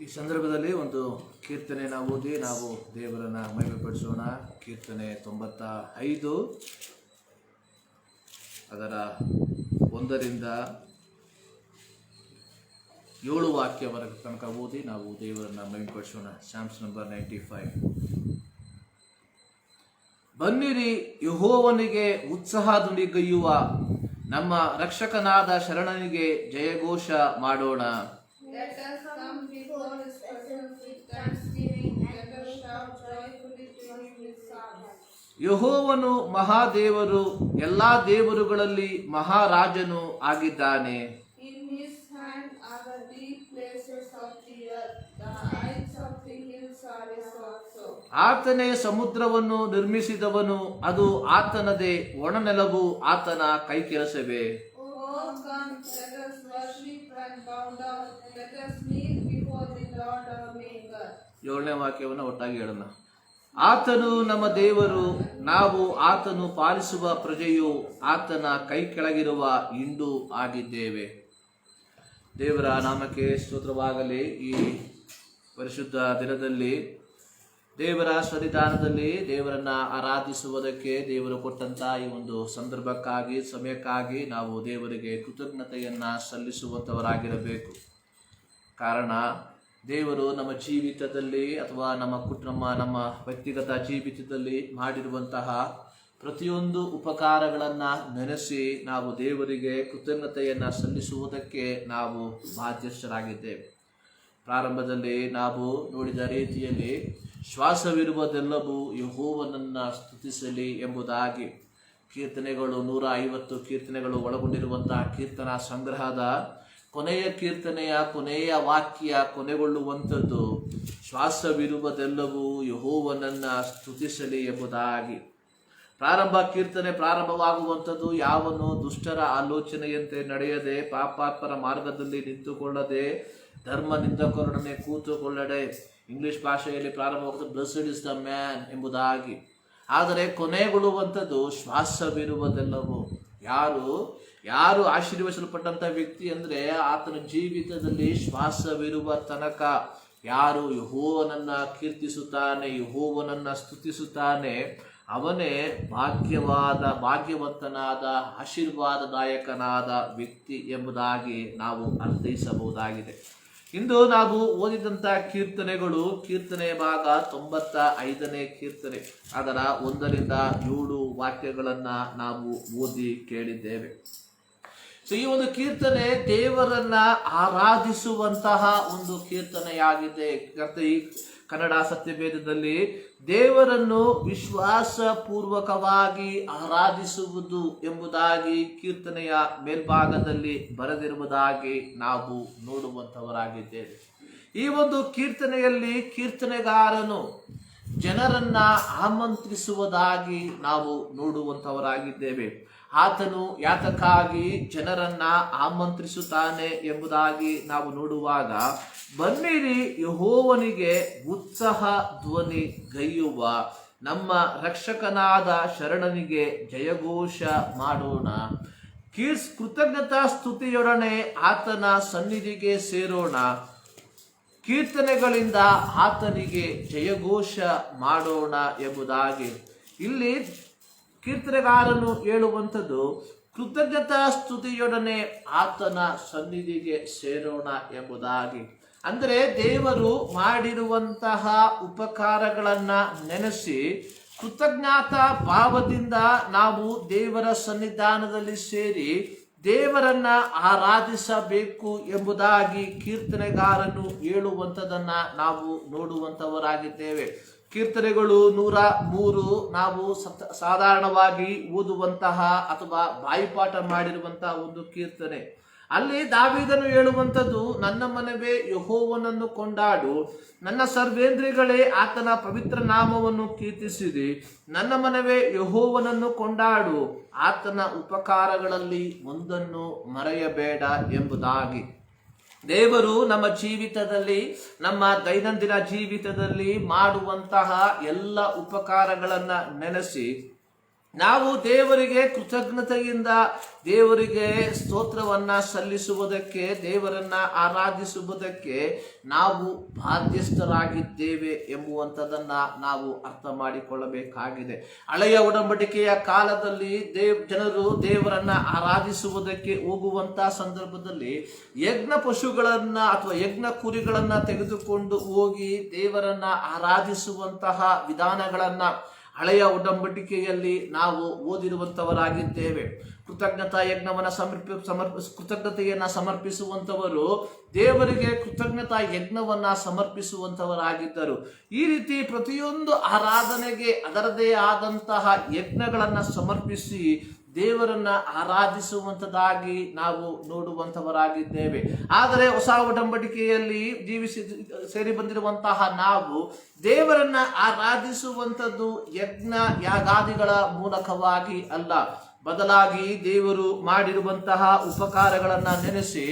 ಈ ಸಂದರ್ಭದಲ್ಲಿ ಒಂದು ಕೀರ್ತನೆ ನಾವು ಓದಿ ನಾವು ದೇವರನ್ನ ಮಹಿಮೆಪಡಿಸೋಣ. ಕೀರ್ತನೆ 95 ಅದರ 1ರಿಂದ 7 ವಾಕ್ಯವರೆಗೆ ತನಕ ಓದಿ ನಾವು ದೇವರನ್ನ ಮಹಿಮೆಪಡಿಸೋಣ. Psalms number 95. ಬನ್ನಿರಿ, ಯೆಹೋವನಿಗೆ ಉತ್ಸಾಹ ನುಡಿಗೈಯುವ ನಮ್ಮ ರಕ್ಷಕನಾದ ಶರಣನಿಗೆ ಜಯಘೋಷ ಮಾಡೋಣ. Let us come before his presence with thanksgiving, let us shout joyfully to him with psalms. ಯೆಹೋವನು ಮಹಾದೇವರು, ಎಲ್ಲಾ ದೇವರುಗಳಲ್ಲಿ ಮಹಾರಾಜನು ಆಗಿದ್ದಾನೆ. In his hand are the deep places of the earth, the heights of the hills are his also. ಆತನೇ ಸಮುದ್ರವನ್ನು ನಿರ್ಮಿಸಿದವನು, ಅದು ಆತನದೇ, ಒಣನೆಲವು ಆತನ ಕೈಕೆಲಸವೇ. Oh, come, let us worship and bow down, let us kneel before the Lord our Maker. 7ನೇ ವಾಕ್ಯವನ್ನು ಒಟ್ಟಾಗಿ ಹೇಳೋಣ. ಆತನು ನಮ್ಮ ದೇವರು, ನಾವು ಆತನು ಪಾಲಿಸುವ ಪ್ರಜೆಯು, ಆತನ ಕೈ ಕೆಳಗಿರುವ ಹಿಂಡು ಆಗಿದ್ದೇವೆ. ದೇವರ ನಾಮಕ್ಕೆ ಸ್ತೋತ್ರವಾಗಲಿ. ಈ ಪರಿಶುದ್ಧ ದಿನದಲ್ಲಿ ದೇವರ ಸನ್ನಿಧಾನದಲ್ಲಿ ದೇವರನ್ನ ಆರಾಧಿಸುವುದಕ್ಕೆ ದೇವರು ಕೊಟ್ಟಂತ ಈ ಒಂದು ಸಂದರ್ಭಕ್ಕಾಗಿ, ಸಮಯಕ್ಕಾಗಿ ನಾವು ದೇವರಿಗೆ ಕೃತಜ್ಞತೆಯನ್ನ ಸಲ್ಲಿಸುವಂಥವರಾಗಿರಬೇಕು. ಕಾರಣ ದೇವರು ನಮ್ಮ ಜೀವಿತದಲ್ಲಿ ಅಥವಾ ನಮ್ಮ ವ್ಯಕ್ತಿಗತ ಜೀವಿತದಲ್ಲಿ ಮಾಡಿರುವಂತಹ ಪ್ರತಿಯೊಂದು ಉಪಕಾರಗಳನ್ನು ನೆನೆಸಿ ನಾವು ದೇವರಿಗೆ ಕೃತಜ್ಞತೆಯನ್ನು ಸಲ್ಲಿಸುವುದಕ್ಕೆ ನಾವು ಬಾಧ್ಯಸ್ಥರಾಗಿದ್ದೇವೆ. ಪ್ರಾರಂಭದಲ್ಲಿ ನಾವು ನೋಡಿದ ರೀತಿಯಲ್ಲಿ ಶ್ವಾಸವಿರುವುದೆಲ್ಲವೂ ಯೆಹೋವನನ್ನು ಸ್ತುತಿಸಲಿ ಎಂಬುದಾಗಿ ಕೀರ್ತನೆಗಳು 150 ಕೀರ್ತನೆಗಳು ಒಳಗೊಂಡಿರುವಂತಹ ಕೀರ್ತನಾ ಸಂಗ್ರಹದ ಕೊನೆಯ ಕೀರ್ತನೆಯ ಕೊನೆಯ ವಾಕ್ಯ ಕೊನೆಗೊಳ್ಳುವಂಥದ್ದು ಶ್ವಾಸವಿರುವುದೆಲ್ಲವೂ ಯೆಹೋವನನ್ನು ಸ್ತುತಿಸಲಿ ಎಂಬುದಾಗಿ. ಕೀರ್ತನೆ ಪ್ರಾರಂಭವಾಗುವಂಥದ್ದು ಯಾವನು ದುಷ್ಟರ ಆಲೋಚನೆಯಂತೆ ನಡೆಯದೆ ಪಾಪಾತ್ಮರ ಮಾರ್ಗದಲ್ಲಿ ನಿಂತುಕೊಳ್ಳದೆ ಧರ್ಮ ನಿಂದಕರೊಡನೆ ಕೂತುಕೊಳ್ಳದೆ, ಇಂಗ್ಲಿಷ್ ಭಾಷೆಯಲ್ಲಿ ಪ್ರಾರಂಭವಾಗುತ್ತದೆ ಬ್ಲೆಸ್ಡ್ ಇಸ್ ದ ಮ್ಯಾನ್ ಎಂಬುದಾಗಿ. ಆದರೆ ಕೊನೆಗೊಳ್ಳುವಂಥದ್ದು ಶ್ವಾಸವಿರುವುದೆಲ್ಲವೂ. ಯಾರು ಆಶೀರ್ವದಿಸಲ್ಪಟ್ಟಂಥ ವ್ಯಕ್ತಿ ಅಂದರೆ ಆತನ ಜೀವಿತದಲ್ಲಿ ಶ್ವಾಸವಿರುವ ತನಕ ಯಾರು ಯೆಹೋವನನ್ನು ಕೀರ್ತಿಸುತ್ತಾನೆ, ಯೆಹೋವನನ್ನು ಸ್ತುತಿಸುತ್ತಾನೆ, ಅವನೇ ಭಾಗ್ಯವಂತನಾದ ಆಶೀರ್ವಾದದಾಯಕನಾದ ವ್ಯಕ್ತಿ ಎಂಬುದಾಗಿ ನಾವು ಅರ್ಥೈಸಬಹುದಾಗಿದೆ. ಇಂದು ನಾವು ಓದಿದಂಥ ಕೀರ್ತನೆಗಳು ಕೀರ್ತನೆಯ ಭಾಗ 95ನೇ ಕೀರ್ತನೆ, ಅದರ 1ರಿಂದ 7 ವಾಕ್ಯಗಳನ್ನು ನಾವು ಓದಿ ಕೇಳಿದ್ದೇವೆ. ಈ ಒಂದು ಕೀರ್ತನೆ ದೇವರನ್ನ ಆರಾಧಿಸುವಂತಹ ಒಂದು ಕೀರ್ತನೆಯಾಗಿದೆ. ಈ ಕನ್ನಡ ಸತ್ಯವೇದದಲ್ಲಿ ದೇವರನ್ನು ವಿಶ್ವಾಸಪೂರ್ವಕವಾಗಿ ಆರಾಧಿಸುವುದು ಎಂಬುದಾಗಿ ಕೀರ್ತನೆಯ ಮೇಲ್ಭಾಗದಲ್ಲಿ ಬರೆದಿರುವುದಾಗಿ ನಾವು ನೋಡುವಂಥವರಾಗಿದ್ದೇವೆ. ಈ ಒಂದು ಕೀರ್ತನೆಯಲ್ಲಿ ಕೀರ್ತನೆಗಾರನು ಜನರನ್ನ ಆಮಂತ್ರಿಸುವುದಾಗಿ ನಾವು ನೋಡುವಂಥವರಾಗಿದ್ದೇವೆ. ಆತನು ಯಾತಕ್ಕಾಗಿ ಜನರನ್ನ ಆಮಂತ್ರಿಸುತ್ತಾನೆ ಎಂಬುದಾಗಿ ನಾವು ನೋಡುವಾಗ, ಬನ್ನಿರಿ ಯೆಹೋವನಿಗೆ ಉತ್ಸಾಹ ಧ್ವನಿ ಗೈಯುವ, ನಮ್ಮ ರಕ್ಷಕನಾದ ಶರಣನಿಗೆ ಜಯಘೋಷ ಮಾಡೋಣ, ಕೃತಜ್ಞತಾ ಸ್ತುತಿಯೊಡನೆ ಆತನ ಸನ್ನಿಧಿಗೆ ಸೇರೋಣ, ಕೀರ್ತನೆಗಳಿಂದ ಆತನಿಗೆ ಜಯಘೋಷ ಮಾಡೋಣ ಎಂಬುದಾಗಿ. ಇಲ್ಲಿ ಕೀರ್ತನೆಗಾರನು ಹೇಳುವಂಥದ್ದು ಕೃತಜ್ಞತಾ ಸ್ತುತಿಯೊಡನೆ ಆತನ ಸನ್ನಿಧಿಗೆ ಸೇರೋಣ ಎಂಬುದಾಗಿ. ಅಂದರೆ ದೇವರು ಮಾಡಿರುವಂತಹ ಉಪಕಾರಗಳನ್ನು ನೆನೆಸಿ ಕೃತಜ್ಞತಾ ಭಾವದಿಂದ ನಾವು ದೇವರ ಸನ್ನಿಧಾನದಲ್ಲಿ ಸೇರಿ ದೇವರನ್ನ ಆರಾಧಿಸಬೇಕು ಎಂಬುದಾಗಿ ಕೀರ್ತನೆಗಾರನು ಹೇಳುವಂಥದ್ದನ್ನ ನಾವು ನೋಡುವಂಥವರಾಗಿದ್ದೇವೆ. ಕೀರ್ತನೆಗಳು 103 ನಾವು ಸಾಧಾರಣವಾಗಿ ಓದುವಂತಹ ಅಥವಾ ಬಾಯಿಪಾಠ ಮಾಡಿರುವಂತಹ ಒಂದು ಕೀರ್ತನೆ. ಅಲ್ಲಿ ದಾವೀದನು ಹೇಳುವಂಥದ್ದು, ನನ್ನ ಮನವೇ ಯೆಹೋವನನ್ನು ಕೊಂಡಾಡು, ನನ್ನ ಸರ್ವೇಂದ್ರಿಗಳೇ ಆತನ ಪವಿತ್ರ ನಾಮವನ್ನು ಕೀರ್ತಿಸಿರಿ, ನನ್ನ ಮನವೇ ಯೆಹೋವನನ್ನು ಕೊಂಡಾಡು, ಆತನ ಉಪಕಾರಗಳಲ್ಲಿ ಒಂದನ್ನು ಮರೆಯಬೇಡ ಎಂಬುದಾಗಿ. ದೇವರು ನಮ್ಮ ಜೀವಿತದಲ್ಲಿ, ನಮ್ಮ ದೈನಂದಿನ ಜೀವಿತದಲ್ಲಿ ಮಾಡುವಂತಹ ಎಲ್ಲ ಉಪಕಾರಗಳನ್ನು ನೆನೆಸಿ ನಾವು ದೇವರಿಗೆ ಕೃತಜ್ಞತೆಯಿಂದ ದೇವರಿಗೆ ಸ್ತೋತ್ರವನ್ನ ಸಲ್ಲಿಸುವುದಕ್ಕೆ, ದೇವರನ್ನ ಆರಾಧಿಸುವುದಕ್ಕೆ ನಾವು ಬಾಧ್ಯಸ್ಥರಾಗಿದ್ದೇವೆ ಎಂಬುವಂಥದ್ದನ್ನ ನಾವು ಅರ್ಥ ಮಾಡಿಕೊಳ್ಳಬೇಕಾಗಿದೆ. ಹಳೆಯ ಒಡಂಬಡಿಕೆಯ ಕಾಲದಲ್ಲಿ ಜನರು ದೇವರನ್ನ ಆರಾಧಿಸುವುದಕ್ಕೆ ಹೋಗುವಂತಹ ಸಂದರ್ಭದಲ್ಲಿ ಯಜ್ಞ ಪಶುಗಳನ್ನ ಅಥವಾ ಯಜ್ಞ ಕುರಿಗಳನ್ನ ತೆಗೆದುಕೊಂಡು ಹೋಗಿ ದೇವರನ್ನ ಆರಾಧಿಸುವಂತಹ ವಿಧಾನಗಳನ್ನ ಹಳೆಯ ಒಡಂಬಡಿಕೆಯಲ್ಲಿ ನಾವು ಓದಿರುವಂಥವರಾಗಿದ್ದೇವೆ. ಕೃತಜ್ಞತಾ ಯಜ್ಞವನ್ನು ಕೃತಜ್ಞತೆಯನ್ನು ಸಮರ್ಪಿಸುವಂಥವರು ದೇವರಿಗೆ ಕೃತಜ್ಞತಾ ಯಜ್ಞವನ್ನು ಸಮರ್ಪಿಸುವಂಥವರಾಗಿದ್ದರು. ಈ ರೀತಿ ಪ್ರತಿಯೊಂದು ಆರಾಧನೆಗೆ ಅದರದೇ ಆದಂತಹ ಯಜ್ಞಗಳನ್ನು ಸಮರ್ಪಿಸಿ ದೇವರನ್ನ ಆರಾಧಿಸುವಂಥದ್ದಾಗಿ ನಾವು ನೋಡುವಂಥವರಾಗಿದ್ದೇವೆ. ಆದರೆ ಹೊಸ ಒಡಂಬಡಿಕೆಯಲ್ಲಿ ಸೇರಿ ಬಂದಿರುವಂತಹ ನಾವು ದೇವರನ್ನ ಆರಾಧಿಸುವಂಥದ್ದು ಯಜ್ಞ ಯಾಗಾದಿಗಳ ಮೂಲಕವಾಗಿ ಅಲ್ಲ, ಬದಲಾಗಿ ದೇವರು ಮಾಡಿರುವಂತಹ ಉಪಕಾರಗಳನ್ನ ನೆನೆಸಿ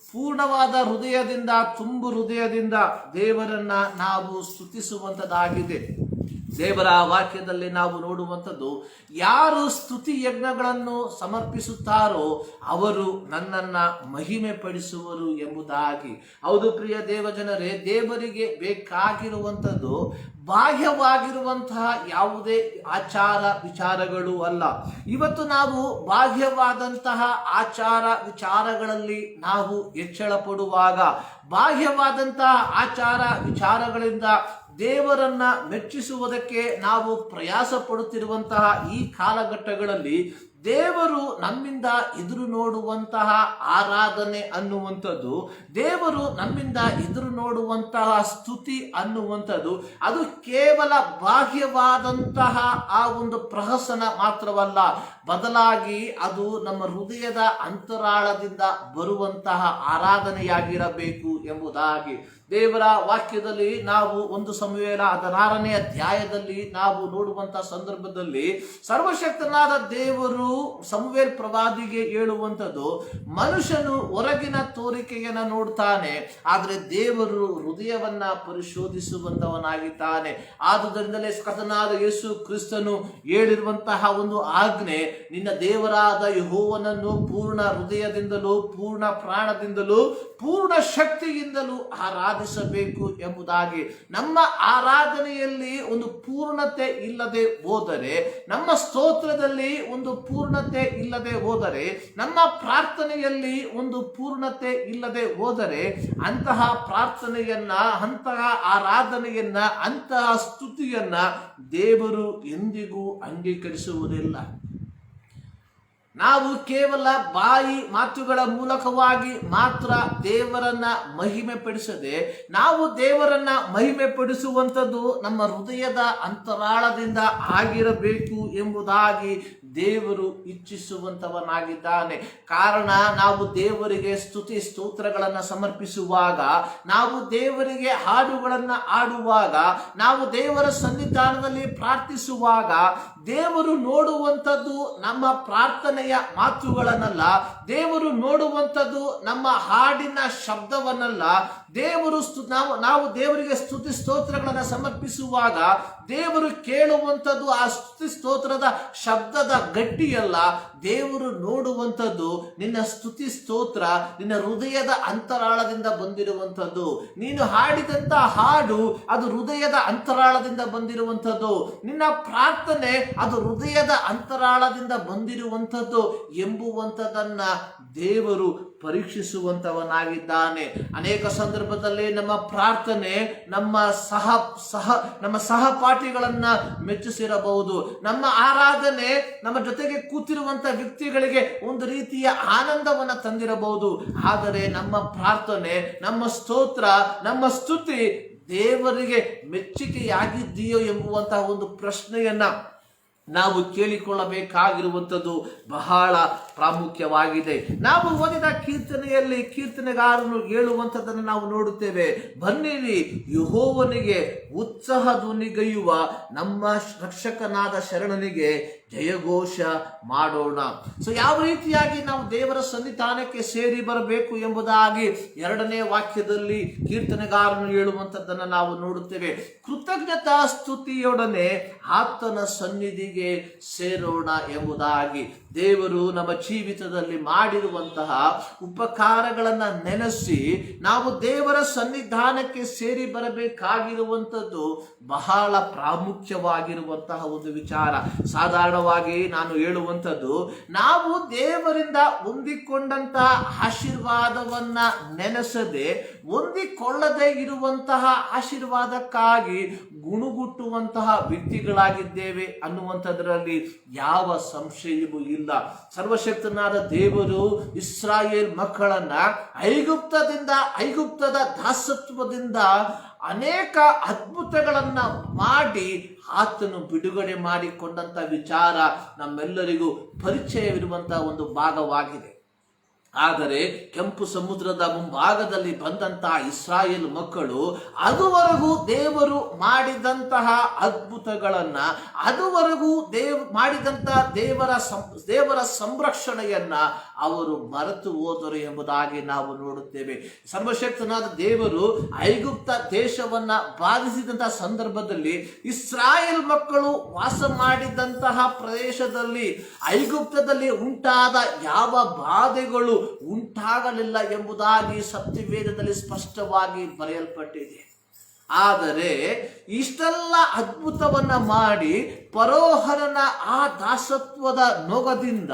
ಪೂರ್ಣವಾದ ಹೃದಯದಿಂದ, ತುಂಬು ಹೃದಯದಿಂದ ದೇವರನ್ನ ನಾವು ಸ್ತುತಿಸುವಂಥದ್ದಾಗಿದೆ. ದೇವರ ವಾಕ್ಯದಲ್ಲಿ ನಾವು ನೋಡುವಂಥದ್ದು, ಯಾರು ಸ್ತುತಿ ಯಜ್ಞಗಳನ್ನು ಸಮರ್ಪಿಸುತ್ತಾರೋ ಅವರು ನನ್ನನ್ನ ಮಹಿಮೆ ಪಡಿಸುವರು ಎಂಬುದಾಗಿ. ಹೌದು ಪ್ರಿಯ ದೇವಜನರೇ, ದೇವರಿಗೆ ಬೇಕಾಗಿರುವಂಥದ್ದು ಬಾಹ್ಯವಾಗಿರುವಂತಹ ಯಾವುದೇ ಆಚಾರ ವಿಚಾರಗಳು ಅಲ್ಲ. ಇವತ್ತು ನಾವು ಬಾಹ್ಯವಾದಂತಹ ಆಚಾರ ವಿಚಾರಗಳಲ್ಲಿ ನಾವು ಹೆಚ್ಚಳ ಪಡುವಾಗ, ಬಾಹ್ಯವಾದಂತಹ ಆಚಾರ ವಿಚಾರಗಳಿಂದ ದೇವರನ್ನ ಮೆಚ್ಚಿಸುವುದಕ್ಕೆ ನಾವು ಪ್ರಯಾಸ ಪಡುತ್ತಿರುವಂತಹ ಈ ಕಾಲಘಟ್ಟಗಳಲ್ಲಿ ದೇವರು ನಮ್ಮಿಂದ ಎದುರು ನೋಡುವಂತಹ ಆರಾಧನೆ ಅನ್ನುವಂಥದ್ದು, ದೇವರು ನಮ್ಮಿಂದ ಎದುರು ನೋಡುವಂತಹ ಸ್ತುತಿ ಅನ್ನುವಂಥದ್ದು, ಅದು ಕೇವಲ ಬಾಹ್ಯವಾದಂತಹ ಆ ಒಂದು ಪ್ರಹಸನ ಮಾತ್ರವಲ್ಲ, ಬದಲಾಗಿ ಅದು ನಮ್ಮ ಹೃದಯದ ಅಂತರಾಳದಿಂದ ಬರುವಂತಹ ಆರಾಧನೆಯಾಗಿರಬೇಕು ಎಂಬುದಾಗಿ ದೇವರ ವಾಕ್ಯದಲ್ಲಿ ನಾವು 1 ಸಮುವೇಲ 16ನೇ ಅಧ್ಯಾಯದಲ್ಲಿ ನಾವು ನೋಡುವಂತಹ ಸಂದರ್ಭದಲ್ಲಿ ಸರ್ವಶಕ್ತನಾದ ದೇವರು ಸಮುವೇಲ್ ಪ್ರವಾದಿಗೆ ಹೇಳುವಂಥದ್ದು, ಮನುಷ್ಯನು ಹೊರಗಿನ ತೋರಿಕೆಯನ್ನು ನೋಡ್ತಾನೆ, ಆದರೆ ದೇವರು ಹೃದಯವನ್ನ ಪರಿಶೋಧಿಸುವಂತವನಾಗಿದ್ದಾನೆ. ಆದುದರಿಂದಲೇ ಕರ್ತನಾದ ಯೇಸು ಕ್ರಿಸ್ತನು ಹೇಳಿರುವಂತಹ ಒಂದು ಆಜ್ಞೆ, ನಿನ್ನ ದೇವರಾದ ಯೆಹೋವನನ್ನು ಪೂರ್ಣ ಹೃದಯದಿಂದಲೂ ಪೂರ್ಣ ಪ್ರಾಣದಿಂದಲೂ ಪೂರ್ಣ ಶಕ್ತಿಯಿಂದಲೂ ಆರಾಧಿಸಬೇಕು ಎಂಬುದಾಗಿ. ನಮ್ಮ ಆರಾಧನೆಯಲ್ಲಿ ಒಂದು ಪೂರ್ಣತೆ ಇಲ್ಲದೆ ಹೋದರೆ, ನಮ್ಮ ಸ್ತೋತ್ರದಲ್ಲಿ ಒಂದು ಪೂರ್ಣತೆ ಇಲ್ಲದೆ ಹೋದರೆ, ನಮ್ಮ ಪ್ರಾರ್ಥನೆಯಲ್ಲಿ ಒಂದು ಪೂರ್ಣತೆ ಇಲ್ಲದೆ ಹೋದರೆ, ಅಂತಹ ಪ್ರಾರ್ಥನೆಯನ್ನ, ಅಂತಹ ಆರಾಧನೆಯನ್ನ, ಅಂತಹ ಸ್ತುತಿಯನ್ನ ದೇವರು ಎಂದಿಗೂ ಅಂಗೀಕರಿಸುವುದಿಲ್ಲ. ನಾವು ಕೇವಲ ಬಾಯಿ ಮಾತುಗಳ ಮೂಲಕವಾಗಿ ಮಾತ್ರ ದೇವರನ್ನ ಮಹಿಮೆ ಪಡಿಸದೆ, ನಾವು ದೇವರನ್ನ ಮಹಿಮೆ ಪಡಿಸುವಂಥದ್ದು ನಮ್ಮ ಹೃದಯದ ಅಂತರಾಳದಿಂದ ಆಗಿರಬೇಕು ಎಂಬುದಾಗಿ ದೇವರು ಇಚ್ಛಿಸುವಂತವನಾಗಿದ್ದಾನೆ. ಕಾರಣ, ನಾವು ದೇವರಿಗೆ ಸ್ತುತಿ ಸ್ತೋತ್ರಗಳನ್ನು ಸಮರ್ಪಿಸುವಾಗ, ನಾವು ದೇವರಿಗೆ ಹಾಡುಗಳನ್ನು ಆಡುವಾಗ, ನಾವು ದೇವರ ಸನ್ನಿಧಾನದಲ್ಲಿ ಪ್ರಾರ್ಥಿಸುವಾಗ ದೇವರು ನೋಡುವಂಥದ್ದು ನಮ್ಮ ಪ್ರಾರ್ಥನೆಯ ಮಾತುಗಳನ್ನಲ್ಲ, ದೇವರು ನೋಡುವಂಥದ್ದು ನಮ್ಮ ಹಾಡಿನ ಶಬ್ದವನ್ನಲ್ಲ. ದೇವರು ನಾವು ದೇವರಿಗೆ ಸ್ತುತಿ ಸ್ತೋತ್ರಗಳನ್ನು ಸಮರ್ಪಿಸುವಾಗ ದೇವರು ಕೇಳುವಂಥದ್ದು ಆ ಸ್ತುತಿ ಸ್ತೋತ್ರದ ಶಬ್ದದ ಗಟ್ಟಿಯಲ್ಲ. ದೇವರು ನೋಡುವಂಥದ್ದು ನಿನ್ನ ಸ್ತುತಿ ಸ್ತೋತ್ರ ನಿನ್ನ ಹೃದಯದ ಅಂತರಾಳದಿಂದ ಬಂದಿರುವಂಥದ್ದು. ನೀನು ಹಾಡಿದಂತ ಹಾಡು ಅದು ಹೃದಯದ ಅಂತರಾಳದಿಂದ ಬಂದಿರುವಂಥದ್ದು. ನಿನ್ನ ಪ್ರಾರ್ಥನೆ ಅದು ಹೃದಯದ ಅಂತರಾಳದಿಂದ ಬಂದಿರುವಂಥದ್ದು ಎಂಬುವಂಥದ್ದನ್ನ ದೇವರು ಪರೀಕ್ಷಿಸುವಂತವನಾಗಿದ್ದಾನೆ. ಅನೇಕ ಸಂದರ್ಭದಲ್ಲಿ ನಮ್ಮ ಪ್ರಾರ್ಥನೆ ನಮ್ಮ ಸಹಪಾಠಿಗಳನ್ನ ಮೆಚ್ಚಿಸಿರಬಹುದು. ನಮ್ಮ ಆರಾಧನೆ ನಮ್ಮ ಜೊತೆಗೆ ಕೂತಿರುವಂತ ವ್ಯಕ್ತಿಗಳಿಗೆ ಒಂದು ರೀತಿಯ ಆನಂದವನ್ನ ತಂದಿರಬಹುದು. ಆದರೆ ನಮ್ಮ ಪ್ರಾರ್ಥನೆ, ನಮ್ಮ ಸ್ತೋತ್ರ, ನಮ್ಮ ಸ್ತುತಿ ದೇವರಿಗೆ ಮೆಚ್ಚುಗೆಯಾಗಿದೆಯೋ ಎಂಬುವಂತಹ ಒಂದು ಪ್ರಶ್ನೆಯನ್ನ ನಾವು ಕೇಳಿಕೊಳ್ಳಬೇಕಾಗಿರುವಂಥದ್ದು ಬಹಳ ಪ್ರಾಮುಖ್ಯವಾಗಿದೆ. ನಾವು ಓದಿದ ಕೀರ್ತನೆಯಲ್ಲಿ ಕೀರ್ತನೆಗಾರನು ಹೇಳುವಂಥದ್ದನ್ನು ನಾವು ನೋಡುತ್ತೇವೆ. ಬನ್ನಿರಿ, ಯೆಹೋವನಿಗೆ ಉತ್ಸಾಹ ಧ್ವನಿಗೈಯುವ ನಮ್ಮ ರಕ್ಷಕನಾದ ಶರಣನಿಗೆ ಜಯಘೋಷ ಮಾಡೋಣ. ಸೊ ಯಾವ ರೀತಿಯಾಗಿ ನಾವು ದೇವರ ಸನ್ನಿಧಾನಕ್ಕೆ ಸೇರಿ ಬರಬೇಕು ಎಂಬುದಾಗಿ 2ನೇ ವಾಕ್ಯದಲ್ಲಿ ಕೀರ್ತನೆಗಾರನು ಹೇಳುವಂಥದ್ದನ್ನು ನಾವು ನೋಡುತ್ತೇವೆ. ಕೃತಜ್ಞತಾ ಸ್ತುತಿಯೊಡನೆ ಆತನ ಸನ್ನಿಧಿಗೆ ಸೇರೋಣ ಎಂಬುದಾಗಿ. ದೇವರು ನಮ್ಮ ಜೀವಿತದಲ್ಲಿ ಮಾಡಿರುವಂತಹ ಉಪಕಾರಗಳನ್ನು ನೆನೆಸಿ ನಾವು ದೇವರ ಸನ್ನಿಧಾನಕ್ಕೆ ಸೇರಿ ಬರಬೇಕಾಗಿರುವಂಥದ್ದು ಬಹಳ ಪ್ರಾಮುಖ್ಯವಾಗಿರುವಂತಹ ಒಂದು ವಿಚಾರ. ಸಾಧಾರಣವಾಗಿ ನಾನು ಹೇಳುವಂಥದ್ದು, ನಾವು ದೇವರಿಂದ ಹೊಂದಿಕೊಂಡಂತಹ ಆಶೀರ್ವಾದವನ್ನ ನೆನೆಸದೆ ಹೊಂದಿಕೊಳ್ಳದೆ ಇರುವಂತಹ ಆಶೀರ್ವಾದಕ್ಕಾಗಿ ಗುಣುಗುಟ್ಟುವಂತಹ ವ್ಯಕ್ತಿಗಳಾಗಿದ್ದೇವೆ ಅನ್ನುವಂಥದ್ರಲ್ಲಿ ಯಾವ ಸಂಶಯವೂ ಇಲ್ಲ. ಸರ್ವಶಕ್ತನಾದ ದೇವರು ಇಸ್ರಾಯೇಲ್ ಮಕ್ಕಳನ್ನ ಐಗುಪ್ತದ ದಾಸತ್ವದಿಂದ ಅನೇಕ ಅದ್ಭುತಗಳನ್ನ ಮಾಡಿ ಆತನು ಬಿಡುಗಡೆ ಮಾಡಿಕೊಂಡಂತ ವಿಚಾರ ನಮ್ಮೆಲ್ಲರಿಗೂ ಪರಿಚಯವಿರುವಂತಹ ಒಂದು ಭಾಗವಾಗಿದೆ. ಆದರೆ ಕೆಂಪು ಸಮುದ್ರದ ಮುಂಭಾಗದಲ್ಲಿ ಬಂದಂತಹ ಇಸ್ರಾಯೇಲ್ ಮಕ್ಕಳು ಅದುವರೆಗೂ ದೇವರು ಮಾಡಿದಂತಹ ಅದ್ಭುತಗಳನ್ನ, ಅದುವರೆಗೂ ಮಾಡಿದಂತಹ ದೇವರ ಸಂರಕ್ಷಣೆಯನ್ನ ಅವರು ಮರೆತು ಹೋದರು ಎಂಬುದಾಗಿ ನಾವು ನೋಡುತ್ತೇವೆ. ಸರ್ವಶಕ್ತನಾದ ದೇವರು ಐಗುಪ್ತ ದೇಶವನ್ನ ಬಾಧಿಸಿದಂತಹ ಸಂದರ್ಭದಲ್ಲಿ ಇಸ್ರಾಯೇಲ್ ಮಕ್ಕಳು ವಾಸ ಮಾಡಿದಂತಹ ಪ್ರದೇಶದಲ್ಲಿ ಐಗುಪ್ತದಲ್ಲಿ ಉಂಟಾದ ಯಾವ ಬಾಧೆಗಳು ಉಂಟಾಗಲಿಲ್ಲ ಎಂಬುದಾಗಿ ಸತ್ಯವೇದದಲ್ಲಿ ಸ್ಪಷ್ಟವಾಗಿ ಬರೆಯಲ್ಪಟ್ಟಿದೆ. ಆದರೆ ಇಷ್ಟೆಲ್ಲ ಅದ್ಭುತವನ್ನ ಮಾಡಿ ಫರೋಹನ ಆ ದಾಸತ್ವದ ನೊಗದಿಂದ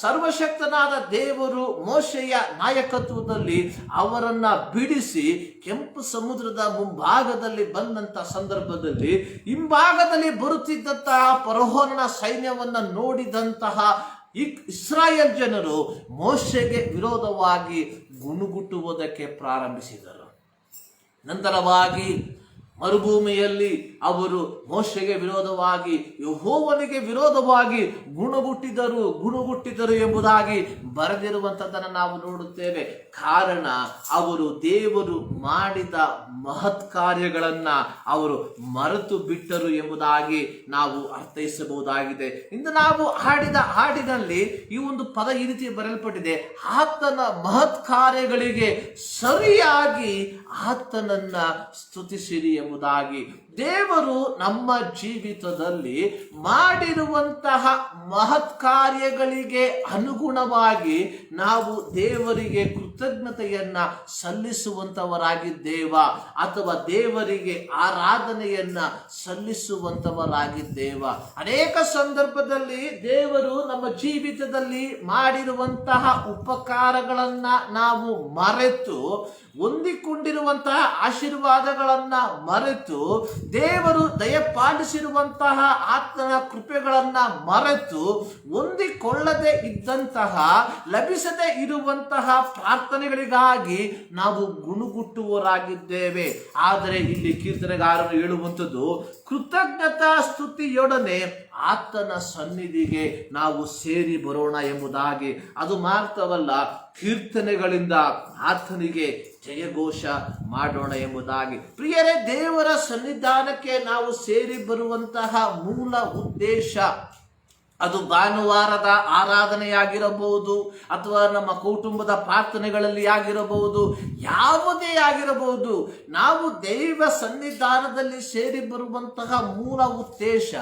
ಸರ್ವಶಕ್ತನಾದ ದೇವರು ಮೋಶೆಯ ನಾಯಕತ್ವದಲ್ಲಿ ಅವರನ್ನ ಬಿಡಿಸಿ ಕೆಂಪು ಸಮುದ್ರದ ಮುಂಭಾಗದಲ್ಲಿ ಬಂದಂತ ಸಂದರ್ಭದಲ್ಲಿ ಹಿಂಭಾಗದಲ್ಲಿ ಬರುತ್ತಿದ್ದಂತಹ ಫರೋಹನ ಸೈನ್ಯವನ್ನ ನೋಡಿದಂತಹ ಇಸ್ರಾಯೇಲ್ ಜನರು ಮೋಶೆಗೆ ವಿರೋಧವಾಗಿ ಗುಣುಗುಟ್ಟುವುದಕ್ಕೆ ಪ್ರಾರಂಭಿಸಿದರು. ನಂತರವಾಗಿ ಮರುಭೂಮಿಯಲ್ಲಿ ಅವರು ಮೋಶೆಗೆ ವಿರೋಧವಾಗಿ, ಯೆಹೋವನಿಗೆ ವಿರೋಧವಾಗಿ ಗುಣಗುಟ್ಟಿದರು ಎಂಬುದಾಗಿ ಬರೆದಿರುವಂಥದ್ದನ್ನು ನಾವು ನೋಡುತ್ತೇವೆ. ಕಾರಣ ಅವರು ದೇವರು ಮಾಡಿದ ಮಹತ್ ಕಾರ್ಯಗಳನ್ನ ಅವರು ಮರೆತು ಬಿಟ್ಟರು ಎಂಬುದಾಗಿ ನಾವು ಅರ್ಥೈಸಬಹುದಾಗಿದೆ. ಇಂದು ನಾವು ಹಾಡಿದ ಹಾಡಿನಲ್ಲಿ ಈ ಒಂದು ಪದ ಈ ರೀತಿ ಬರೆಯಲ್ಪಟ್ಟಿದೆ, ಆತನ ಮಹತ್ ಕಾರ್ಯಗಳಿಗೆ ಸರಿಯಾಗಿ ಆತನನ್ನ ಸ್ತುತಿಸಿರಿ ಎಂಬುದಾಗಿ. ದೇವರು ನಮ್ಮ ಜೀವಿತದಲ್ಲಿ ಮಾಡಿರುವಂತಹ ಮಹತ್ ಕಾರ್ಯಗಳಿಗೆ ಅನುಗುಣವಾಗಿ ನಾವು ದೇವರಿಗೆ ಕೃತಜ್ಞತೆಯನ್ನ ಸಲ್ಲಿಸುವಂತವರಾಗಿದ್ದೇವ ಅಥವಾ ದೇವರಿಗೆ ಆರಾಧನೆಯನ್ನ ಸಲ್ಲಿಸುವಂತವರಾಗಿದ್ದೇವ. ಅನೇಕ ಸಂದರ್ಭದಲ್ಲಿ ದೇವರು ನಮ್ಮ ಜೀವಿತದಲ್ಲಿ ಮಾಡಿರುವಂತಹ ಉಪಕಾರಗಳನ್ನ ನಾವು ಮರೆತು, ಹೊಂದಿಕೊಂಡಿರುವಂತಹ ಆಶೀರ್ವಾದಗಳನ್ನ ಮರೆತು, ದೇವರು ದಯಪಾಲಿಸಿರುವಂತಹ ಆತನ ಕೃಪೆಗಳನ್ನ ಮರೆತು, ಹೊಂದಿಕೊಳ್ಳದೆ ಇದ್ದಂತಹ, ಲಭಿಸದೆ ಇರುವಂತಹ ಪ್ರಾರ್ಥನೆಗಳಿಗಾಗಿ ನಾವು ಗುಣಗುಟ್ಟುವರಾಗಿದ್ದೇವೆ. ಆದರೆ ಇಲ್ಲಿ ಕೀರ್ತನೆಗಾರರು ಹೇಳುವಂಥದ್ದು, ಕೃತಜ್ಞತಾ ಸ್ತುತಿಯೊಡನೆ ಆತನ ಸನ್ನಿಧಿಗೆ ನಾವು ಸೇರಿ ಬರೋಣ ಎಂಬುದಾಗಿ. ಅದು ಮಾತ್ರವಲ್ಲ, ಕೀರ್ತನೆಗಳಿಂದ ಆತನಿಗೆ ಜಯಘೋಷ ಮಾಡೋಣ ಎಂಬುದಾಗಿ. ಪ್ರಿಯರೇ, ದೇವರ ಸನ್ನಿಧಾನಕ್ಕೆ ನಾವು ಸೇರಿ ಬರುವಂತಹ ಮೂಲ ಉದ್ದೇಶ ಅದು ಭಾನುವಾರದ ಆರಾಧನೆಯಾಗಿರಬಹುದು, ಅಥವಾ ನಮ್ಮ ಕುಟುಂಬದ ಪ್ರಾರ್ಥನೆಗಳಲ್ಲಿ ಆಗಿರಬಹುದು, ಯಾವುದೇ ಆಗಿರಬಹುದು. ನಾವು ದೈವ ಸನ್ನಿಧಾನದಲ್ಲಿ ಸೇರಿ ಬರುವಂತಹ ಮೂಲ ಉದ್ದೇಶ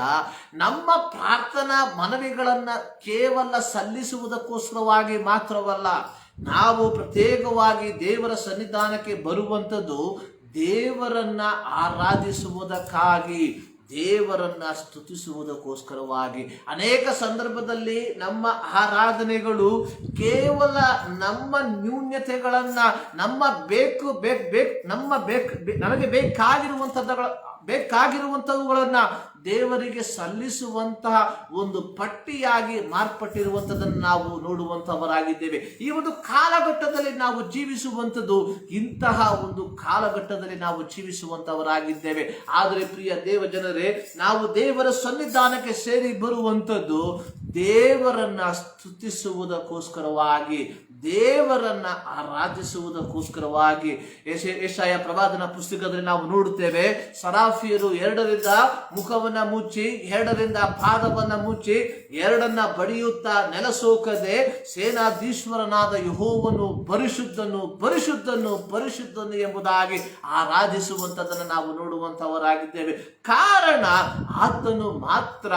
ನಮ್ಮ ಪ್ರಾರ್ಥನಾ ಮನವಿಗಳನ್ನು ಕೇವಲ ಸಲ್ಲಿಸುವುದಕ್ಕೋಸ್ಕರವಾಗಿ ಮಾತ್ರವಲ್ಲ. ನಾವು ಪ್ರತ್ಯೇಕವಾಗಿ ದೇವರ ಸನ್ನಿಧಾನಕ್ಕೆ ಬರುವಂಥದ್ದು ದೇವರನ್ನ ಆರಾಧಿಸುವುದಕ್ಕಾಗಿ, ದೇವರನ್ನ ಸ್ತುತಿಸುವುದಕ್ಕೋಸ್ಕರವಾಗಿ. ಅನೇಕ ಸಂದರ್ಭದಲ್ಲಿ ನಮ್ಮ ಆರಾಧನೆಗಳು ಕೇವಲ ನಮ್ಮ ನ್ಯೂನ್ಯತೆಗಳನ್ನ, ನಮಗೆ ಬೇಕಾಗಿರುವಂಥವುಗಳನ್ನ ದೇವರಿಗೆ ಸಲ್ಲಿಸುವಂತಹ ಒಂದು ಪಟ್ಟಿಯಾಗಿ ಮಾರ್ಪಟ್ಟಿರುವಂಥದ್ದನ್ನು ನಾವು ನೋಡುವಂಥವರಾಗಿದ್ದೇವೆ. ಈ ಒಂದು ಕಾಲಘಟ್ಟದಲ್ಲಿ ನಾವು ಜೀವಿಸುವಂಥದ್ದು ಇಂತಹ ಒಂದು ಕಾಲಘಟ್ಟದಲ್ಲಿ ನಾವು ಜೀವಿಸುವಂಥವರಾಗಿದ್ದೇವೆ. ಆದರೆ ಪ್ರಿಯ ದೇವ ಜನರೇ, ನಾವು ದೇವರ ಸನ್ನಿಧಾನಕ್ಕೆ ಸೇರಿ ಬರುವಂಥದ್ದು ದೇವರನ್ನ ಸ್ತುತಿಸುವುದಕ್ಕೋಸ್ಕರವಾಗಿ, ದೇವರನ್ನ ಆರಾಧಿಸುವುದಕ್ಕೋಸ್ಕರವಾಗಿ. ಯೆಶಾಯ ಪ್ರವಾದನ ಪುಸ್ತಕದಲ್ಲಿ ನಾವು ನೋಡುತ್ತೇವೆ, ಸರಾಫಿಯರು 2ರಿಂದ ಮುಖವನ್ನ ಮುಚ್ಚಿ, 2ರಿಂದ ಪಾದವನ್ನ ಮುಚ್ಚಿ, 2 ಬಡಿಯುತ್ತಾ ನೆಲಸೋಕದೆ ಸೇನಾಧೀಶ್ವರನಾದ ಯೆಹೋವನು ಪರಿಶುದ್ಧನು ಪರಿಶುದ್ಧನು ಪರಿಶುದ್ಧನು ಎಂಬುದಾಗಿ ಆರಾಧಿಸುವಂಥದ್ದನ್ನು ನಾವು ನೋಡುವಂಥವರಾಗಿದ್ದೇವೆ. ಕಾರಣ ಆತನು ಮಾತ್ರ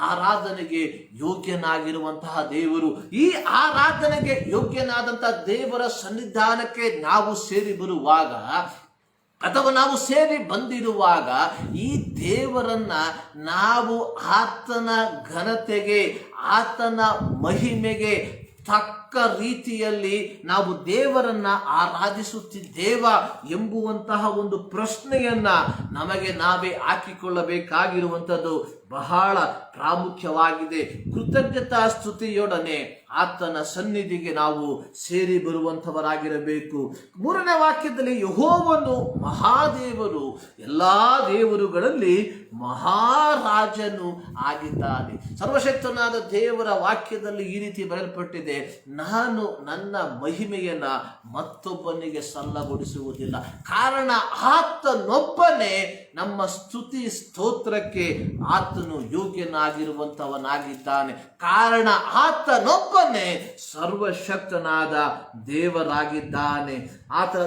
ಆರಾಧನೆಗೆ ಯೋಗ್ಯನಾಗಿರುವಂತಹ ದೇವರು. ಈ ಆರಾಧನೆಗೆ ಯೋಗ್ಯನಾದಂತಹ ದೇವರ ಸನ್ನಿಧಾನಕ್ಕೆ ನಾವು ಸೇರಿ ಬರುವಾಗ, ಅಥವಾ ನಾವು ಸೇರಿ ಬಂದಿರುವಾಗ, ಈ ದೇವರನ್ನ ನಾವು ಆತನ ಘನತೆಗೆ, ಆತನ ಮಹಿಮೆಗೆ ತಕ್ಕ ರೀತಿಯಲ್ಲಿ ನಾವು ದೇವರನ್ನ ಆರಾಧಿಸುತ್ತಿದ್ದೇವ ಎಂಬುವಂತಹ ಒಂದು ಪ್ರಶ್ನೆಯನ್ನ ನಮಗೆ ನಾವೇ ಹಾಕಿಕೊಳ್ಳಬೇಕಾಗಿರುವಂಥದ್ದು ಬಹಳ ಪ್ರಾಮುಖ್ಯವಾಗಿದೆ. ಕೃತಜ್ಞತಾ ಸ್ತುತಿಯೊಡನೆ ಆತನ ಸನ್ನಿಧಿಗೆ ನಾವು ಸೇರಿ ಬರುವಂಥವರಾಗಿರಬೇಕು. 3ನೇ ವಾಕ್ಯದಲ್ಲಿ ಯೆಹೋವನು ಮಹಾದೇವರು, ಎಲ್ಲಾ ದೇವರುಗಳಲ್ಲಿ ಮಹಾರಾಜನು ಆಗಿದ್ದಾನೆ. ಸರ್ವಶಕ್ತನಾದ ದೇವರ ವಾಕ್ಯದಲ್ಲಿ ಈ ರೀತಿ ಬರೆಯಲ್ಪಟ್ಟಿದೆ, ನಾನು ನನ್ನ ಮಹಿಮೆಯನ್ನ ಮತ್ತೊಬ್ಬನಿಗೆ ಸಲ್ಲಗೊಡಿಸುವುದಿಲ್ಲ. ಕಾರಣ ಆತನೊಬ್ಬನೇ ನಮ್ಮ ಸ್ತುತಿ ಸ್ತೋತ್ರಕ್ಕೆ ಆತನು ಯೋಗ್ಯನಾಗಿರುವಂತವನಾಗಿದ್ದಾನೆ. ಕಾರಣ ಆತನೊಬ್ಬನೇ ಸರ್ವಶಕ್ತನಾದ ದೇವರಾಗಿದ್ದಾನೆ. ಆತನ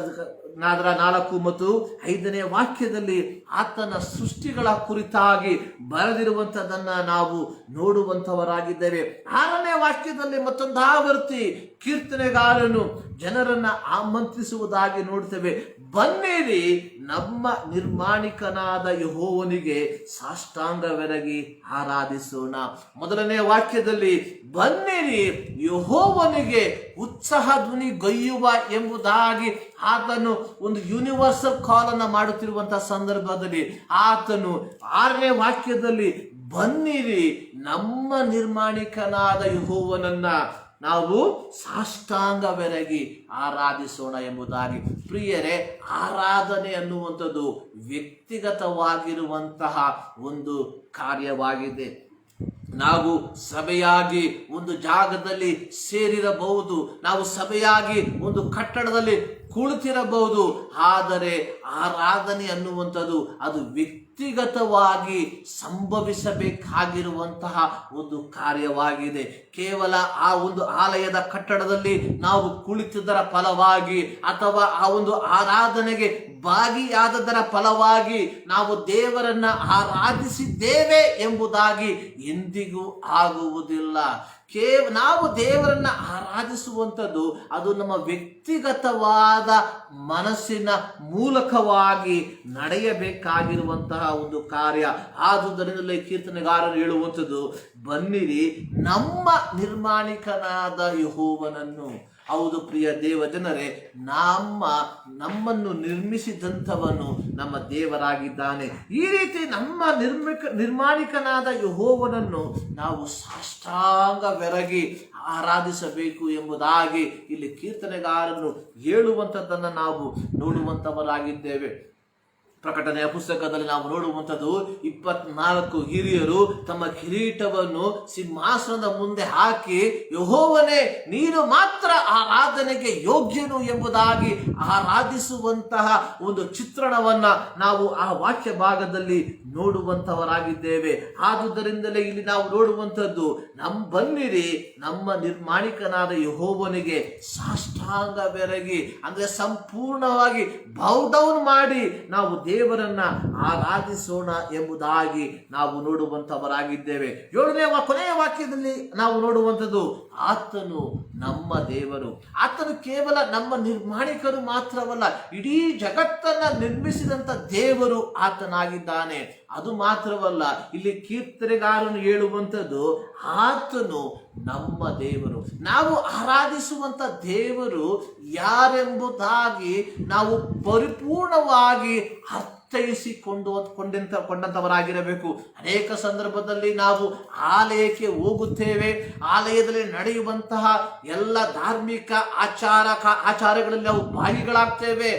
4 ಮತ್ತು 5ನೇ ವಾಕ್ಯದಲ್ಲಿ ಆತನ ಸೃಷ್ಟಿಗಳ ಕುರಿತಾಗಿ ಬರೆದಿರುವಂಥದ್ದನ್ನ ನಾವು ನೋಡುವಂಥವರಾಗಿದ್ದೇವೆ. 6ನೇ ವಾಕ್ಯದಲ್ಲಿ ಮತ್ತೊಂದು ಆವರ್ತಿ ಕೀರ್ತನೆಗಾರನು ಜನರನ್ನ ಆಮಂತ್ರಿಸುವುದಾಗಿ ನೋಡ್ತೇವೆ. ಬನ್ನಿರಿ, ನಮ್ಮ ನಿರ್ಮಾಣಿಕನಾದ ಯೆಹೋವನಿಗೆ ಸಾಷ್ಟಾಂಗವೆರಗಿ ಆರಾಧಿಸೋಣ. 1ನೇ ವಾಕ್ಯದಲ್ಲಿ ಬನ್ನಿರಿ, ಯೆಹೋವನಿಗೆ ಉತ್ಸಾಹ ಧ್ವನಿ ಗೈಯುವ ಎಂಬುದಾಗಿ ಆತನು ಒಂದು ಯೂನಿವರ್ಸಲ್ ಕಾಲ್ ಅನ್ನು ಮಾಡುತ್ತಿರುವಂತಹ ಸಂದರ್ಭದಲ್ಲಿ ಆತನು 6ನೇ ವಾಕ್ಯದಲ್ಲಿ ಬನ್ನಿರಿ, ನಮ್ಮ ನಿರ್ಮಾಣಿಕನಾದ ಯೆಹೋವನನ್ನ ನಾವು ಸಾಷ್ಟಾಂಗವೆರಗಿ ಆರಾಧಿಸೋಣ ಎಂಬುದಾಗಿ. ಪ್ರಿಯರೇ, ಆರಾಧನೆ ಅನ್ನುವಂಥದ್ದು ವ್ಯಕ್ತಿಗತವಾಗಿರುವಂತಹ ಒಂದು ಕಾರ್ಯವಾಗಿದೆ. ನಾವು ಸಭೆಯಾಗಿ ಒಂದು ಜಾಗದಲ್ಲಿ ಸೇರಿರಬಹುದು, ನಾವು ಸಭೆಯಾಗಿ ಒಂದು ಕಟ್ಟಡದಲ್ಲಿ ಕುಳಿತಿರಬಹುದು, ಆದರೆ ಆರಾಧನೆ ಅನ್ನುವಂಥದ್ದು ಅದು ವ್ಯಕ್ತಿಗತವಾಗಿ ಸಂಭವಿಸಬೇಕಾಗಿರುವಂತಹ ಒಂದು ಕಾರ್ಯವಾಗಿದೆ. ಕೇವಲ ಆ ಒಂದು ಆಲಯದ ಕಟ್ಟಡದಲ್ಲಿ ನಾವು ಕುಳಿತಿದ್ದರ ಫಲವಾಗಿ ಅಥವಾ ಆ ಒಂದು ಆರಾಧನೆಗೆ ಭಾಗಿಯಾದದರ ಫಲವಾಗಿ ನಾವು ದೇವರನ್ನ ಆರಾಧಿಸಿದ್ದೇವೆ ಎಂಬುದಾಗಿ ಎಂದಿಗೂ ಆಗುವುದಿಲ್ಲ. ನಾವು ದೇವರನ್ನ ಆರಾಧಿಸುವಂಥದ್ದು ಅದು ನಮ್ಮ ವ್ಯಕ್ತಿಗತವಾದ ಮನಸ್ಸಿನ ಮೂಲಕವಾಗಿ ನಡೆಯಬೇಕಾಗಿರುವಂತಹ ಒಂದು ಕಾರ್ಯ. ಆದುದರಿಂದಲೇ ಕೀರ್ತನೆಗಾರರು ಹೇಳುವಂಥದ್ದು, ಬನ್ನಿರಿ, ನಮ್ಮ ನಿರ್ಮಾಣಿಕನಾದ ಯೆಹೋವನನ್ನು. ಹೌದು ಪ್ರಿಯ ದೇವ ಜನರೇ, ನಮ್ಮನ್ನು ನಿರ್ಮಿಸಿದಂಥವನು ನಮ್ಮ ದೇವರಾಗಿದ್ದಾನೆ. ಈ ರೀತಿ ನಮ್ಮ ನಿರ್ಮಾಣಿಕನಾದ ಯೆಹೋವನನ್ನು ನಾವು ಸಾಷ್ಟಾಂಗವೆರಗಿ ಆರಾಧಿಸಬೇಕು ಎಂಬುದಾಗಿ ಇಲ್ಲಿ ಕೀರ್ತನೆಗಾರನು ಹೇಳುವಂಥದ್ದನ್ನು ನಾವು ನೋಡುವಂಥವರಾಗಿದ್ದೇವೆ. ಪ್ರಕಟಣೆಯ ಪುಸ್ತಕದಲ್ಲಿ ನಾವು ನೋಡುವಂಥದ್ದು 24 ಹಿರಿಯರು ತಮ್ಮ ಕಿರೀಟವನ್ನು ಸಿಂಹಾಸನದ ಮುಂದೆ ಹಾಕಿ, ಯೆಹೋವನೇ ನೀನು ಮಾತ್ರ ಆರಾಧನೆಗೆ ಯೋಗ್ಯನು ಎಂಬುದಾಗಿ ಆರಾಧಿಸುವಂತಹ ಒಂದು ಚಿತ್ರಣವನ್ನ ನಾವು ಆ ವಾಕ್ಯ ಭಾಗದಲ್ಲಿ ನೋಡುವಂತವರಾಗಿದ್ದೇವೆ. ಆದುದರಿಂದಲೇ ಇಲ್ಲಿ ನಾವು ನೋಡುವಂಥದ್ದು, ಬನ್ನಿರಿ, ನಮ್ಮ ನಿರ್ಮಾಣಿಕನಾದ ಯೆಹೋವನಿಗೆ ಸಾಷ್ಟಾಂಗವೆರಗಿ, ಅಂದ್ರೆ ಸಂಪೂರ್ಣವಾಗಿ ಬೌ ಡೌನ್ ಮಾಡಿ ನಾವು ದೇವರನ್ನ ಆರಾಧಿಸೋಣ ಎಂಬುದಾಗಿ ನಾವು ನೋಡುವಂತವರಾಗಿದ್ದೇವೆ. 7ನೇ ಕೊನೆಯ ವಾಕ್ಯದಲ್ಲಿ ನಾವು ನೋಡುವಂಥದ್ದು, ಆತನು ನಮ್ಮ ದೇವರು. ಆತನು ಕೇವಲ ನಮ್ಮ ನಿರ್ಮಾಣಿಕರು ಮಾತ್ರವಲ್ಲ, ಇಡೀ ಜಗತ್ತನ್ನ ನಿರ್ಮಿಸಿದಂತ ದೇವರು ಆತನಾಗಿದ್ದಾನೆ. ಅದು ಮಾತ್ರವಲ್ಲ, ಇಲ್ಲಿ ಕೀರ್ತನೆಗಾರನು ಹೇಳುವಂಥದ್ದು, ಆತನು ನಮ್ಮ ದೇವರು. ನಾವು ಆರಾಧಿಸುವಂತ ದೇವರು ಯಾರೆಂಬುದಾಗಿ ನಾವು ಪರಿಪೂರ್ಣವಾಗಿ ಕೊಂಡಂತವರಾಗಿರಬೇಕು. ಅನೇಕ ಸಂದರ್ಭದಲ್ಲಿ ನಾವು ಆಲಯಕ್ಕೆ ಹೋಗುತ್ತೇವೆ, ಆಲಯದಲ್ಲಿ ನಡೆಯುವಂತಹ ಎಲ್ಲ ಧಾರ್ಮಿಕ ಆಚಾರಗಳಲ್ಲಿ ನಾವು ಭಾಗಿಗಳಾಗ್ತೇವೆ,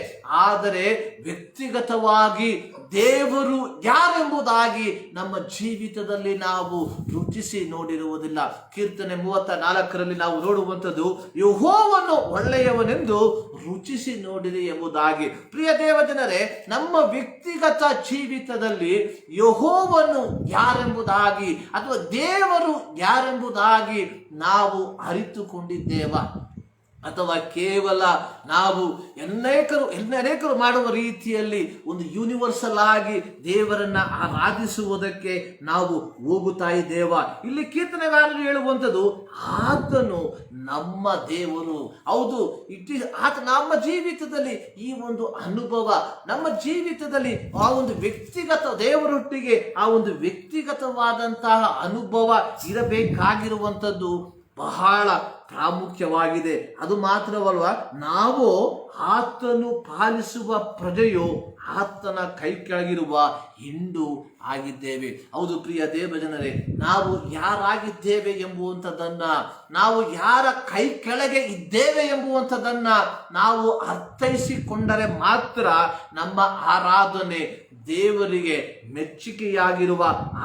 ಆದರೆ ವ್ಯಕ್ತಿಗತವಾಗಿ ದೇವರು ಯಾರೆಂಬುದಾಗಿ ನಮ್ಮ ಜೀವಿತದಲ್ಲಿ ನಾವು ರುಚಿಸಿ ನೋಡಿರುವುದಿಲ್ಲ. ಕೀರ್ತನೆ 34ರಲ್ಲಿ ನಾವು ನೋಡುವಂಥದ್ದು, ಯೆಹೋವನು ಒಳ್ಳೆಯವನೆಂದು ರುಚಿಸಿ ನೋಡಿರಿ ಎಂಬುದಾಗಿ. ಪ್ರಿಯ ದೇವಜನರೇ, ನಮ್ಮ ವ್ಯಕ್ತಿಗತ ಜೀವಿತದಲ್ಲಿ ಯೆಹೋವನು ಯಾರೆಂಬುದಾಗಿ ಅಥವಾ ದೇವರು ಯಾರೆಂಬುದಾಗಿ ನಾವು ಅರಿತುಕೊಂಡಿದ್ದೇವಾ? ಅಥವಾ ಕೇವಲ ನಾವು ಅನೇಕರು ಮಾಡುವ ರೀತಿಯಲ್ಲಿ ಒಂದು ಯೂನಿವರ್ಸಲ್ ಆಗಿ ದೇವರನ್ನ ಆರಾಧಿಸುವುದಕ್ಕೆ ನಾವು ಹೋಗುತ್ತಾ ಇದ್ದೇವಾ? ಇಲ್ಲಿ ಕೀರ್ತನೆಗಾರರು ಹೇಳುವಂಥದ್ದು, ಆತನು ನಮ್ಮ ದೇವರು. ಹೌದು, ಆತ ನಮ್ಮ ಜೀವಿತದಲ್ಲಿ ಈ ಒಂದು ಅನುಭವ, ನಮ್ಮ ಜೀವಿತದಲ್ಲಿ ಆ ಒಂದು ವ್ಯಕ್ತಿಗತ ದೇವರೊಟ್ಟಿಗೆ ಆ ಒಂದು ವ್ಯಕ್ತಿಗತವಾದಂತಹ ಅನುಭವ ಇರಬೇಕಾಗಿರುವಂಥದ್ದು ಬಹಳ ಪ್ರಾಮುಖ್ಯವಾಗಿದೆ. ಅದು ಮಾತ್ರವಲ್ವ, ನಾವು ಆತನು ಪಾಲಿಸುವ ಪ್ರಜೆಯು ಆತನ ಕೈ ಕೆಳಗಿರುವ ಹಿಂಡು ಆಗಿದ್ದೇವೆ. ಹೌದು ಪ್ರಿಯ ದೇವಜನರೇ, ನಾವು ಯಾರಾಗಿದ್ದೇವೆ ಎಂಬುವಂಥದ್ದನ್ನ, ನಾವು ಯಾರ ಕೈ ಕೆಳಗೆ ಇದ್ದೇವೆ ಎಂಬುವಂಥದ್ದನ್ನ ನಾವು ಅರ್ಥೈಸಿಕೊಂಡರೆ ಮಾತ್ರ ನಮ್ಮ ಆರಾಧನೆ ದೇವರಿಗೆ ಮೆಚ್ಚುಗೆಯಾಗಿರುವ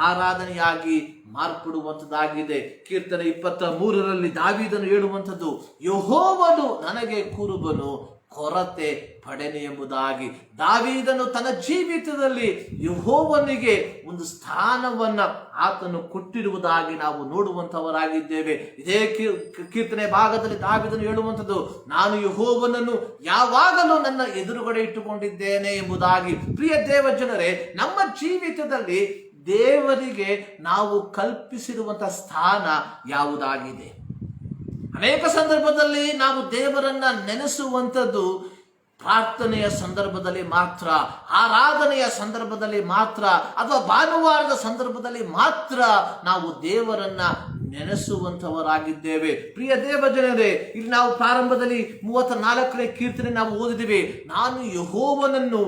ಆರಾಧನೆಯಾಗಿ ಮಾರ್ಪಡುವಂಥದ್ದಾಗಿದೆ. ಕೀರ್ತನೆ 23ರಲ್ಲಿ ದಾವೀದನು ಹೇಳುವಂಥದ್ದು, ಯೆಹೋವನು ನನಗೆ ಕುರುಬನು, ಕೊರತೆ ಪಡೆನೆ ಎಂಬುದಾಗಿ. ದಾವೀದನು ತನ್ನ ಜೀವಿತದಲ್ಲಿ ಯೆಹೋವನಿಗೆ ಒಂದು ಸ್ಥಾನವನ್ನ ಆತನು ಕೊಟ್ಟಿರುವುದಾಗಿ ನಾವು ನೋಡುವಂತವರಾಗಿದ್ದೇವೆ. ಇದೇ ಕೀರ್ತನೆ ಭಾಗದಲ್ಲಿ ದಾವೀದನು ಹೇಳುವಂಥದ್ದು, ನಾನು ಯೆಹೋವನನ್ನು ಯಾವಾಗಲೂ ನನ್ನ ಎದುರುಗಡೆ ಇಟ್ಟುಕೊಂಡಿದ್ದೇನೆ ಎಂಬುದಾಗಿ. ಪ್ರಿಯ ದೇವಜನರೇ, ನಮ್ಮ ಜೀವಿತದಲ್ಲಿ ದೇವರಿಗೆ ನಾವು ಕಲ್ಪಿಸಿರುವಂತಹ ಸ್ಥಾನ ಯಾವುದಾಗಿದೆ? ಅನೇಕ ಸಂದರ್ಭದಲ್ಲಿ ನಾವು ದೇವರನ್ನ ನೆನೆಸುವಂಥದ್ದು ಪ್ರಾರ್ಥನೆಯ ಸಂದರ್ಭದಲ್ಲಿ ಮಾತ್ರ, ಆರಾಧನೆಯ ಸಂದರ್ಭದಲ್ಲಿ ಮಾತ್ರ, ಅಥವಾ ಭಾನುವಾರದ ಸಂದರ್ಭದಲ್ಲಿ ಮಾತ್ರ ನಾವು ದೇವರನ್ನ ನೆನೆಸುವಂತವರಾಗಿದ್ದೇವೆ. ಪ್ರಿಯ ದೇವಜನರೇ, ಇಲ್ಲಿ ನಾವು ಪ್ರಾರಂಭದಲ್ಲಿ 34ನೇ ಕೀರ್ತನೆ ನಾವು ಓದಿದ್ದೇವೆ, ನಾನು ಯೆಹೋವನನ್ನು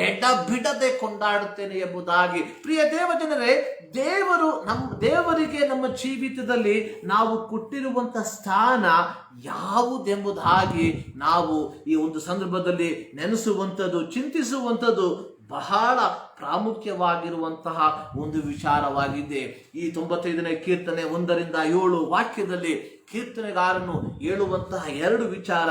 ಎಡಬಿಡದೆ ಕೊಂಡಾಡುತ್ತೇನೆ ಎಂಬುದಾಗಿ. ಪ್ರಿಯ ದೇವಜನರೇ, ದೇವರಿಗೆ ನಮ್ಮ ಜೀವಿತದಲ್ಲಿ ನಾವು ಕೊಟ್ಟಿರುವಂತ ಸ್ಥಾನ ಯಾವುದೆಂಬುದಾಗಿ ನಾವು ಈ ಒಂದು ಸಂದರ್ಭದಲ್ಲಿ ನೆನೆಸುವಂಥದ್ದು, ಚಿಂತಿಸುವಂಥದ್ದು ಬಹಳ ಪ್ರಾಮುಖ್ಯವಾಗಿರುವಂತಹ ಒಂದು ವಿಚಾರವಾಗಿದೆ. ಈ 95ನೇ ಕೀರ್ತನೆ 1-7 ವಾಕ್ಯದಲ್ಲಿ ಕೀರ್ತನೆಗಾರನು ಹೇಳುವಂತಹ 2 ವಿಚಾರ.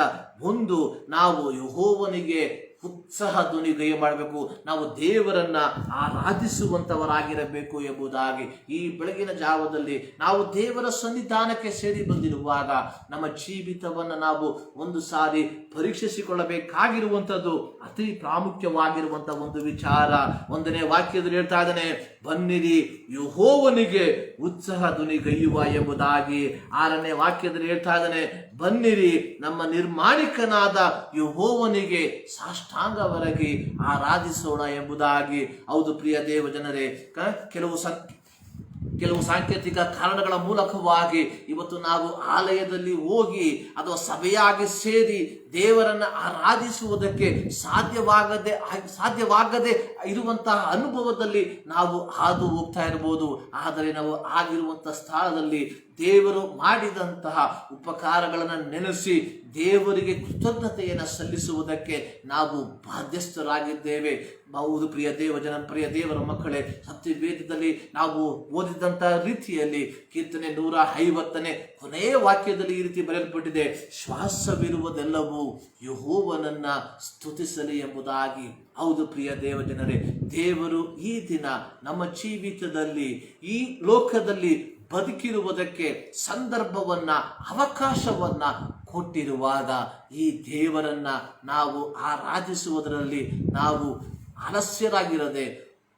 ಒಂದು, ನಾವು ಯೆಹೋವನಿಗೆ ಉತ್ಸಾಹ ಧ್ವನಿಗೈ ಮಾಡಬೇಕು, ನಾವು ದೇವರನ್ನ ಆರಾಧಿಸುವಂತವರಾಗಿರಬೇಕು ಎಂಬುದಾಗಿ. ಈ ಬೆಳಗಿನ ಜಾವದಲ್ಲಿ ನಾವು ದೇವರ ಸನ್ನಿಧಾನಕ್ಕೆ ಸೇರಿ ಬಂದಿರುವಾಗ ನಮ್ಮ ಜೀವಿತವನ್ನು ನಾವು ಒಂದು ಸಾರಿ ಪರೀಕ್ಷಿಸಿಕೊಳ್ಳಬೇಕಾಗಿರುವಂಥದ್ದು ಅತಿ ಪ್ರಾಮುಖ್ಯವಾಗಿರುವಂತಹ ಒಂದು ವಿಚಾರ. 1ನೇ ವಾಕ್ಯದಲ್ಲಿ ಹೇಳ್ತಾ ಇದ್ದಾನೆ, ಬನ್ನಿರಿ ಯೆಹೋವನಿಗೆ ಉತ್ಸಾಹ ಧ್ವನಿಗೈಯುವ ಎಂಬುದಾಗಿ. 6ನೇ ವಾಕ್ಯದಲ್ಲಿ ಹೇಳ್ತಾ ಇದ್ದಾನೆ, ಬನ್ನಿರಿ ನಮ್ಮ ನಿರ್ಮಾಣಿಕನಾದ ಯೆಹೋವನಿಗೆ ಸಾಷ್ಟಾಂಗವರೆಗೆ ಆರಾಧಿಸೋಣ ಎಂಬುದಾಗಿ. ಹೌದು ಪ್ರಿಯ ದೇವಜನರೇ, ಕೆಲವು ಸಾಂಕೇತಿಕ ಕಾರಣಗಳ ಮೂಲಕವಾಗಿ ಇವತ್ತು ನಾವು ಆಲಯದಲ್ಲಿ ಹೋಗಿ ಅಥವಾ ಸಭೆಯಾಗಿ ಸೇರಿ ದೇವರನ್ನ ಆರಾಧಿಸುವುದಕ್ಕೆ ಸಾಧ್ಯವಾಗದೆ ಇರುವಂತಹ ಅನುಭವದಲ್ಲಿ ನಾವು ಹಾದು ಹೋಗ್ತಾ ಇರಬಹುದು. ಆದರೆ ನಾವು ಆಗಿರುವಂತಹ ಸ್ಥಳದಲ್ಲಿ ದೇವರು ಮಾಡಿದಂತಹ ಉಪಕಾರಗಳನ್ನು ನೆನೆಸಿ ದೇವರಿಗೆ ಕೃತಜ್ಞತೆಯನ್ನು ಸಲ್ಲಿಸುವುದಕ್ಕೆ ನಾವು ಬಾಧ್ಯಸ್ಥರಾಗಿದ್ದೇವೆ. ಹೌದು ಪ್ರಿಯ ದೇವರ ಮಕ್ಕಳೇ, ಸತ್ಯವೇದದಲ್ಲಿ ನಾವು ಓದಿದಂತಹ ರೀತಿಯಲ್ಲಿ ಕೀರ್ತನೆ 150ನೇ ಕೊನೆಯ ವಾಕ್ಯದಲ್ಲಿ ಈ ರೀತಿ ಬರೆಯಲ್ಪಟ್ಟಿದೆ, ಶ್ವಾಸವಿರುವುದೆಲ್ಲವೂ ಯೆಹೋವನನ್ನ ಸ್ತುತಿಸಲಿ ಎಂಬುದಾಗಿ. ಹೌದು ಪ್ರಿಯ ದೇವಜನರೇ, ದೇವರು ಈ ದಿನ ನಮ್ಮ ಜೀವಿತದಲ್ಲಿ ಈ ಲೋಕದಲ್ಲಿ ಬದುಕಿರುವುದಕ್ಕೆ ಸಂದರ್ಭವನ್ನ, ಅವಕಾಶವನ್ನ ಕೊಟ್ಟಿರುವಾಗ ಈ ದೇವರನ್ನ ನಾವು ಆರಾಧಿಸುವುದರಲ್ಲಿ ನಾವು ಆಲಸ್ಯರಾಗಿರದೆ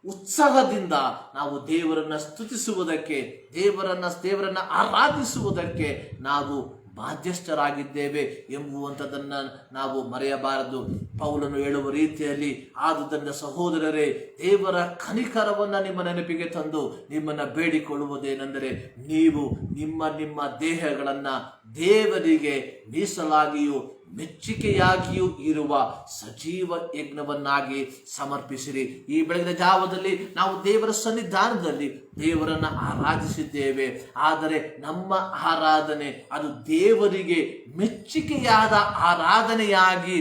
ಉತ್ಸಾಹದಿಂದ ನಾವು ದೇವರನ್ನ ಸ್ತುತಿಸುವುದಕ್ಕೆ, ದೇವರನ್ನ ಆರಾಧಿಸುವುದಕ್ಕೆ ನಾವು ಬಾಧ್ಯಸ್ಥರಾಗಿದ್ದೇವೆ ಎಂಬುವಂಥದ್ದನ್ನು ನಾವು ಮರೆಯಬಾರದು. ಪೌಲನು ಹೇಳುವ ರೀತಿಯಲ್ಲಿ, ಆದುದರಿಂದ ಸಹೋದರರೇ, ದೇವರ ಕನಿಕರವನ್ನು ನಿಮ್ಮ ನೆನಪಿಗೆ ತಂದು ನಿಮ್ಮನ್ನು ಬೇಡಿಕೊಳ್ಳುವುದೇನೆಂದರೆ, ನೀವು ನಿಮ್ಮ ದೇಹಗಳನ್ನು ದೇವರಿಗೆ ಮೀಸಲಾಗಿಯೂ ಮೆಚ್ಚುಗೆಯಾಗಿಯೂ ಇರುವ ಸಜೀವ ಯಜ್ಞವನ್ನಾಗಿ ಸಮರ್ಪಿಸಿರಿ. ಈ ಬೆಳಗಿನ ಜಾವದಲ್ಲಿ ನಾವು ದೇವರ ಸನ್ನಿಧಾನದಲ್ಲಿ ದೇವರನ್ನ ಆರಾಧಿಸಿದ್ದೇವೆ. ಆದರೆ ನಮ್ಮ ಆರಾಧನೆ ಅದು ದೇವರಿಗೆ ಮೆಚ್ಚುಗೆಯಾದ ಆರಾಧನೆಯಾಗಿ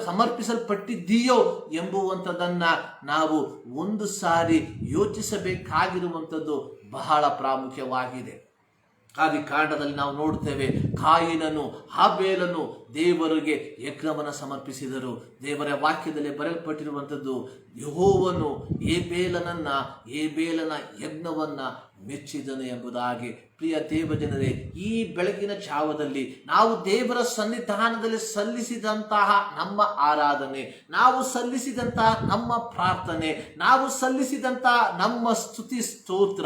ಸಮರ್ಪಿಸಲ್ಪಟ್ಟಿದೆಯೋ ಎಂಬುವಂಥದ್ದನ್ನ ನಾವು ಒಂದು ಸಾರಿ ಯೋಚಿಸಬೇಕಾಗಿರುವಂಥದ್ದು ಬಹಳ ಪ್ರಾಮುಖ್ಯವಾಗಿದೆ. ಆದಿಕಾಂಡದಲ್ಲಿ ನಾವು ನೋಡ್ತೇವೆ, ಕಾಯಿನನು ಹಾಬೇಲನು ದೇವರಿಗೆ ಯಜ್ಞವನ್ನು ಸಮರ್ಪಿಸಿದರು. ದೇವರ ವಾಕ್ಯದಲ್ಲಿ ಬರೆಯಲ್ಪಟ್ಟಿರುವಂಥದ್ದು, ಯೆಹೋವನು ಏಬೇಲನ ಯಜ್ಞವನ್ನ ಮೆಚ್ಚಿದನು ಎಂಬುದಾಗಿ. ಪ್ರಿಯ ದೇವಜನರೇ, ಈ ಬೆಳಗಿನ ಜಾವದಲ್ಲಿ ನಾವು ದೇವರ ಸನ್ನಿಧಾನದಲ್ಲಿ ಸಲ್ಲಿಸಿದಂತಹ ನಮ್ಮ ಆರಾಧನೆ, ನಾವು ಸಲ್ಲಿಸಿದಂತಹ ನಮ್ಮ ಪ್ರಾರ್ಥನೆ, ನಾವು ಸಲ್ಲಿಸಿದಂತಹ ನಮ್ಮ ಸ್ತುತಿ ಸ್ತೋತ್ರ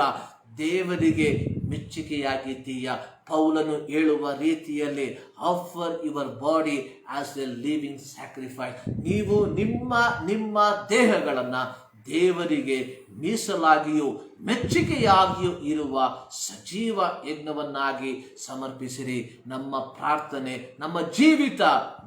ದೇವರಿಗೆ ಮೆಚ್ಚುಗೆಯಾಗಿದ್ದೀಯಾ? ಪೌಲನು ಹೇಳುವ ರೀತಿಯಲ್ಲಿ, offer your body as A living sacrifice. ನೀವು ನಿಮ್ಮ ದೇಹಗಳನ್ನು ದೇವರಿಗೆ ಮೀಸಲಾಗಿಯೂ ಮೆಚ್ಚುಗೆಯಾಗಿಯೂ ಇರುವ ಸಜೀವ ಯಜ್ಞವನ್ನಾಗಿ ಸಮರ್ಪಿಸಿರಿ. ನಮ್ಮ ಪ್ರಾರ್ಥನೆ, ನಮ್ಮ ಜೀವಿತ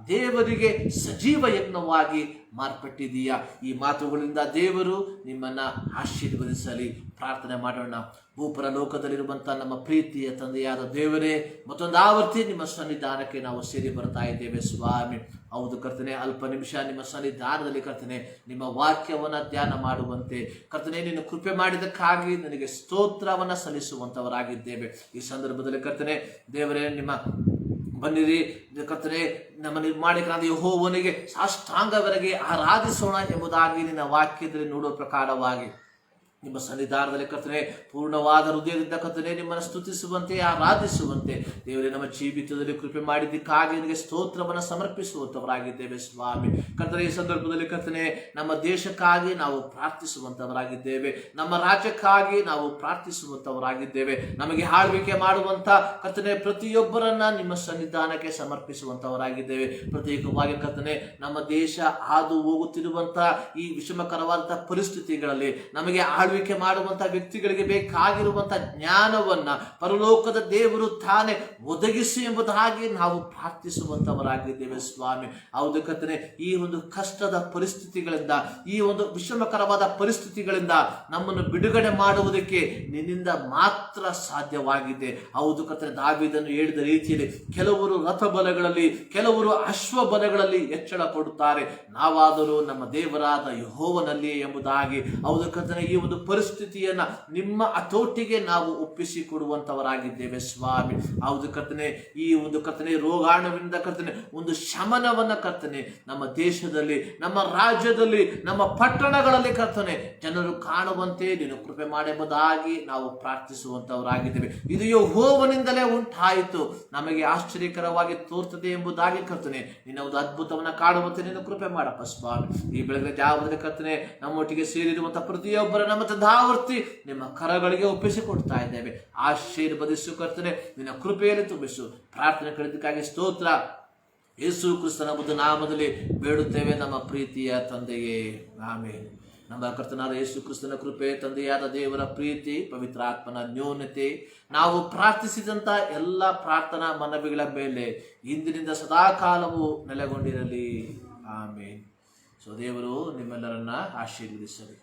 ದೇವರಿಗೆ ಸಜೀವ ಯಜ್ಞವಾಗಿ ಮಾರ್ಪಟ್ಟಿದೀಯಾ. ಈ ಮಾತುಗಳಿಂದ ದೇವರು ನಿಮ್ಮನ್ನು ಆಶೀರ್ವದಿಸಲಿ. ಪ್ರಾರ್ಥನೆ ಮಾಡೋಣ. ಭೂಪರ ಲೋಕದಲ್ಲಿರುವಂಥ ನಮ್ಮ ಪ್ರೀತಿಯ ತಂದೆಯಾದ ದೇವರೇ, ಮತ್ತೊಂದು ಆವರ್ತಿ ನಿಮ್ಮ ಸನ್ನಿಧಾನಕ್ಕೆ ನಾವು ಸೇರಿ ಬರ್ತಾ ಇದ್ದೇವೆ ಸ್ವಾಮಿ. ಹೌದು ಕರ್ತನೆ, ಅಲ್ಪ ನಿಮಿಷ ನಿಮ್ಮ ಸನ್ನಿಧಾನದಲ್ಲಿ ಕರ್ತನೆ ನಿಮ್ಮ ವಾಕ್ಯವನ್ನು ಧ್ಯಾನ ಮಾಡುವಂತೆ ಕರ್ತನೆ ನೀನು ಕೃಪೆ ಮಾಡಿದ್ದಕ್ಕಾಗಿ ನನಗೆ ಸ್ತೋತ್ರವನ್ನು ಸಲ್ಲಿಸುವಂಥವರಾಗಿದ್ದೇವೆ. ಈ ಸಂದರ್ಭದಲ್ಲಿ ಕರ್ತನೆ ದೇವರೇ, ನಿಮ್ಮ ಬನ್ನಿರಿ ಕರ್ತನೆ, ನಮ್ಮ ನಿರ್ಮಾಣಿಕನಾದ ಯೆಹೋವನಿಗೆ ಸಾಷ್ಟಾಂಗವರೆಗೆ ಆರಾಧಿಸೋಣ ಎಂಬುದಾಗಿ ನಿನ್ನ ವಾಕ್ಯದಲ್ಲಿ ನೋಡುವ ಪ್ರಕಾರವಾಗಿ ನಿಮ್ಮ ಸನ್ನಿಧಾನದಲ್ಲಿ ಕರ್ತನೆ ಪೂರ್ಣವಾದ ಹೃದಯದಿಂದ ಕರ್ತನೆ ನಿಮ್ಮನ್ನು ಸ್ತುತಿಸುವಂತೆ ಆರಾಧಿಸುವಂತೆ ದೇವರೇ ನಮ್ಮ ಜೀವಿತದಲ್ಲಿ ಕೃಪೆ ಮಾಡಿದ್ದಕ್ಕಾಗಿ ನಿನಗೆ ಸ್ತೋತ್ರವನ್ನು ಸಮರ್ಪಿಸುವಂಥವರಾಗಿದ್ದೇವೆ ಸ್ವಾಮಿ. ಕರ್ತನೆ, ಈ ಸಂದರ್ಭದಲ್ಲಿ ಕರ್ತನೆ ನಮ್ಮ ದೇಶಕ್ಕಾಗಿ ನಾವು ಪ್ರಾರ್ಥಿಸುವಂಥವರಾಗಿದ್ದೇವೆ, ನಮ್ಮ ರಾಜ್ಯಕ್ಕಾಗಿ ನಾವು ಪ್ರಾರ್ಥಿಸುವಂಥವರಾಗಿದ್ದೇವೆ. ನಮಗೆ ಆಳ್ವಿಕೆ ಮಾಡುವಂಥ ಕರ್ತನೆ ಪ್ರತಿಯೊಬ್ಬರನ್ನ ನಿಮ್ಮ ಸನ್ನಿಧಾನಕ್ಕೆ ಸಮರ್ಪಿಸುವಂಥವರಾಗಿದ್ದೇವೆ. ಪ್ರತ್ಯೇಕವಾಗಿ ಕರ್ತನೆ ನಮ್ಮ ದೇಶ ಹಾದು ಹೋಗುತ್ತಿರುವಂಥ ಈ ವಿಷಮಕರವಾದಂಥ ಪರಿಸ್ಥಿತಿಗಳಲ್ಲಿ ನಮಗೆ ಆಳ್ವಿಕೆ ಮಾಡುವಂತ ವ್ಯಕ್ತಿಗಳಿಗೆ ಬೇಕಾಗಿರುವಂತ ಜ್ಞಾನವನ್ನ ಪರಲೋಕದ ದೇವರು ತಾನೇ ಒದಗಿಸಿ ಎಂಬುದಾಗಿ ನಾವು ಪ್ರಾರ್ಥಿಸುವಂತವರಾಗಿದ್ದೇವೆ ಸ್ವಾಮಿ. ಹೌದು ಕರ್ತನೆ, ಈ ಒಂದು ಕಷ್ಟದ ಪರಿಸ್ಥಿತಿಗಳಿಂದ, ಈ ಒಂದು ವಿಷಮಕರವಾದ ಪರಿಸ್ಥಿತಿಗಳಿಂದ ನಮ್ಮನ್ನು ಬಿಡುಗಡೆ ಮಾಡುವುದಕ್ಕೆ ನಿನ್ನಿಂದ ಮಾತ್ರ ಸಾಧ್ಯವಾಗಿದೆ. ಹೌದು ಕರ್ತನೆ, ದಾವೀದನು ಹೇಳಿದ ರೀತಿಯಲ್ಲಿ ಕೆಲವರು ರಥಬಲಗಳಲ್ಲಿ, ಕೆಲವರು ಅಶ್ವಬಲಗಳಲ್ಲಿ ಹೆಚ್ಚಳ ಪಡುತ್ತಾರೆ, ನಾವಾದರೂ ನಮ್ಮ ದೇವರಾದ ಯೆಹೋವನಲ್ಲಿ ಎಂಬುದಾಗಿ. ಹೌದು ಕರ್ತನೆ, ಈ ಒಂದು ಪರಿಸ್ಥಿತಿಯನ್ನ ನಿಮ್ಮ ಹತೋಟಿಗೆ ನಾವು ಒಪ್ಪಿಸಿಕೊಡುವಂತವರಾಗಿದ್ದೇವೆ ಸ್ವಾಮಿ. ಹೌದು ಕರ್ತನೆ, ಈ ಒಂದು ಕರ್ತನೆ ರೋಗಾಣುವಿನಿಂದ ಕರ್ತನೆ ಒಂದು ಶಮನವನ್ನ ಕರ್ತನೆ ನಮ್ಮ ದೇಶದಲ್ಲಿ, ನಮ್ಮ ರಾಜ್ಯದಲ್ಲಿ, ನಮ್ಮ ಪಟ್ಟಣಗಳಲ್ಲಿ ಕರ್ತನೆ ಜನರು ಕಾಣುವಂತೆ ನೀನು ಕೃಪೆ ಮಾಡುವುದಾಗಿ ನಾವು ಪ್ರಾರ್ಥಿಸುವಂತವರಾಗಿದ್ದೇವೆ. ಇದು ಯೆಹೋವನಿಂದಲೇ ಉಂಟಾಯಿತು, ನಮಗೆ ಆಶ್ಚರ್ಯಕರವಾಗಿ ತೋರ್ತದೆ ಎಂಬುದಾಗಿ ಕರ್ತನೆ ನಿನ್ನ ಒಂದು ಅದ್ಭುತವನ್ನ ಕಾಣುವಂತೆ ನೀನು ಕೃಪೆ ಮಾಡಪ್ಪ ಸ್ವಾಮಿ. ಈ ಬೆಳಗಿನ ಜಾವದಲ್ಲಿ ಕರ್ತನೆ ನಮ್ಮೊಟ್ಟಿಗೆ ಸೇರಿರುವಂತಹ ಪ್ರತಿಯೊಬ್ಬರ ನಮ್ಮ ದಾವರ್ತಿ ನಿಮ್ಮ ಕರಗಳಿಗೆ ಒಪ್ಪಿಸಿಕೊಡ್ತಾ ಇದ್ದೇವೆ. ಆಶೀರ್ವದಿಸು ಕರ್ತನೆ, ನಿನ್ನ ಕೃಪೆಯಲ್ಲಿ ತುಂಬಿಸು. ಪ್ರಾರ್ಥನೆ ಕಲಿದಕ್ಕಾಗಿ ಸ್ತೋತ್ರ. ಯೇಸು ಕ್ರಿಸ್ತನ ಒಂದು ನಾಮದಲ್ಲಿ ಬೇಡುತ್ತೇವೆ ನಮ್ಮ ಪ್ರೀತಿಯ ತಂದೆಯೇ, ಆಮೆನ್. ನಮ್ಮ ಕರ್ತನಾದ ಯೇಸು ಕ್ರಿಸ್ತನ ಕೃಪೆ, ತಂದೆಯಾದ ದೇವರ ಪ್ರೀತಿ, ಪವಿತ್ರಾತ್ಮನ ನ್ಯೂನತೆ ನಾವು ಪ್ರಾರ್ಥಿಸಿದಂಥ ಎಲ್ಲ ಪ್ರಾರ್ಥನಾ ಮನವಿಗಳ ಮೇಲೆ ಇಂದಿನಿಂದ ಸದಾಕಾಲವೂ ನೆಲೆಗೊಂಡಿರಲಿ. ಆಮೆನ್. ಸೊ ದೇವರು ನಿಮ್ಮೆಲ್ಲರನ್ನ ಆಶೀರ್ವದಿಸಲಿ.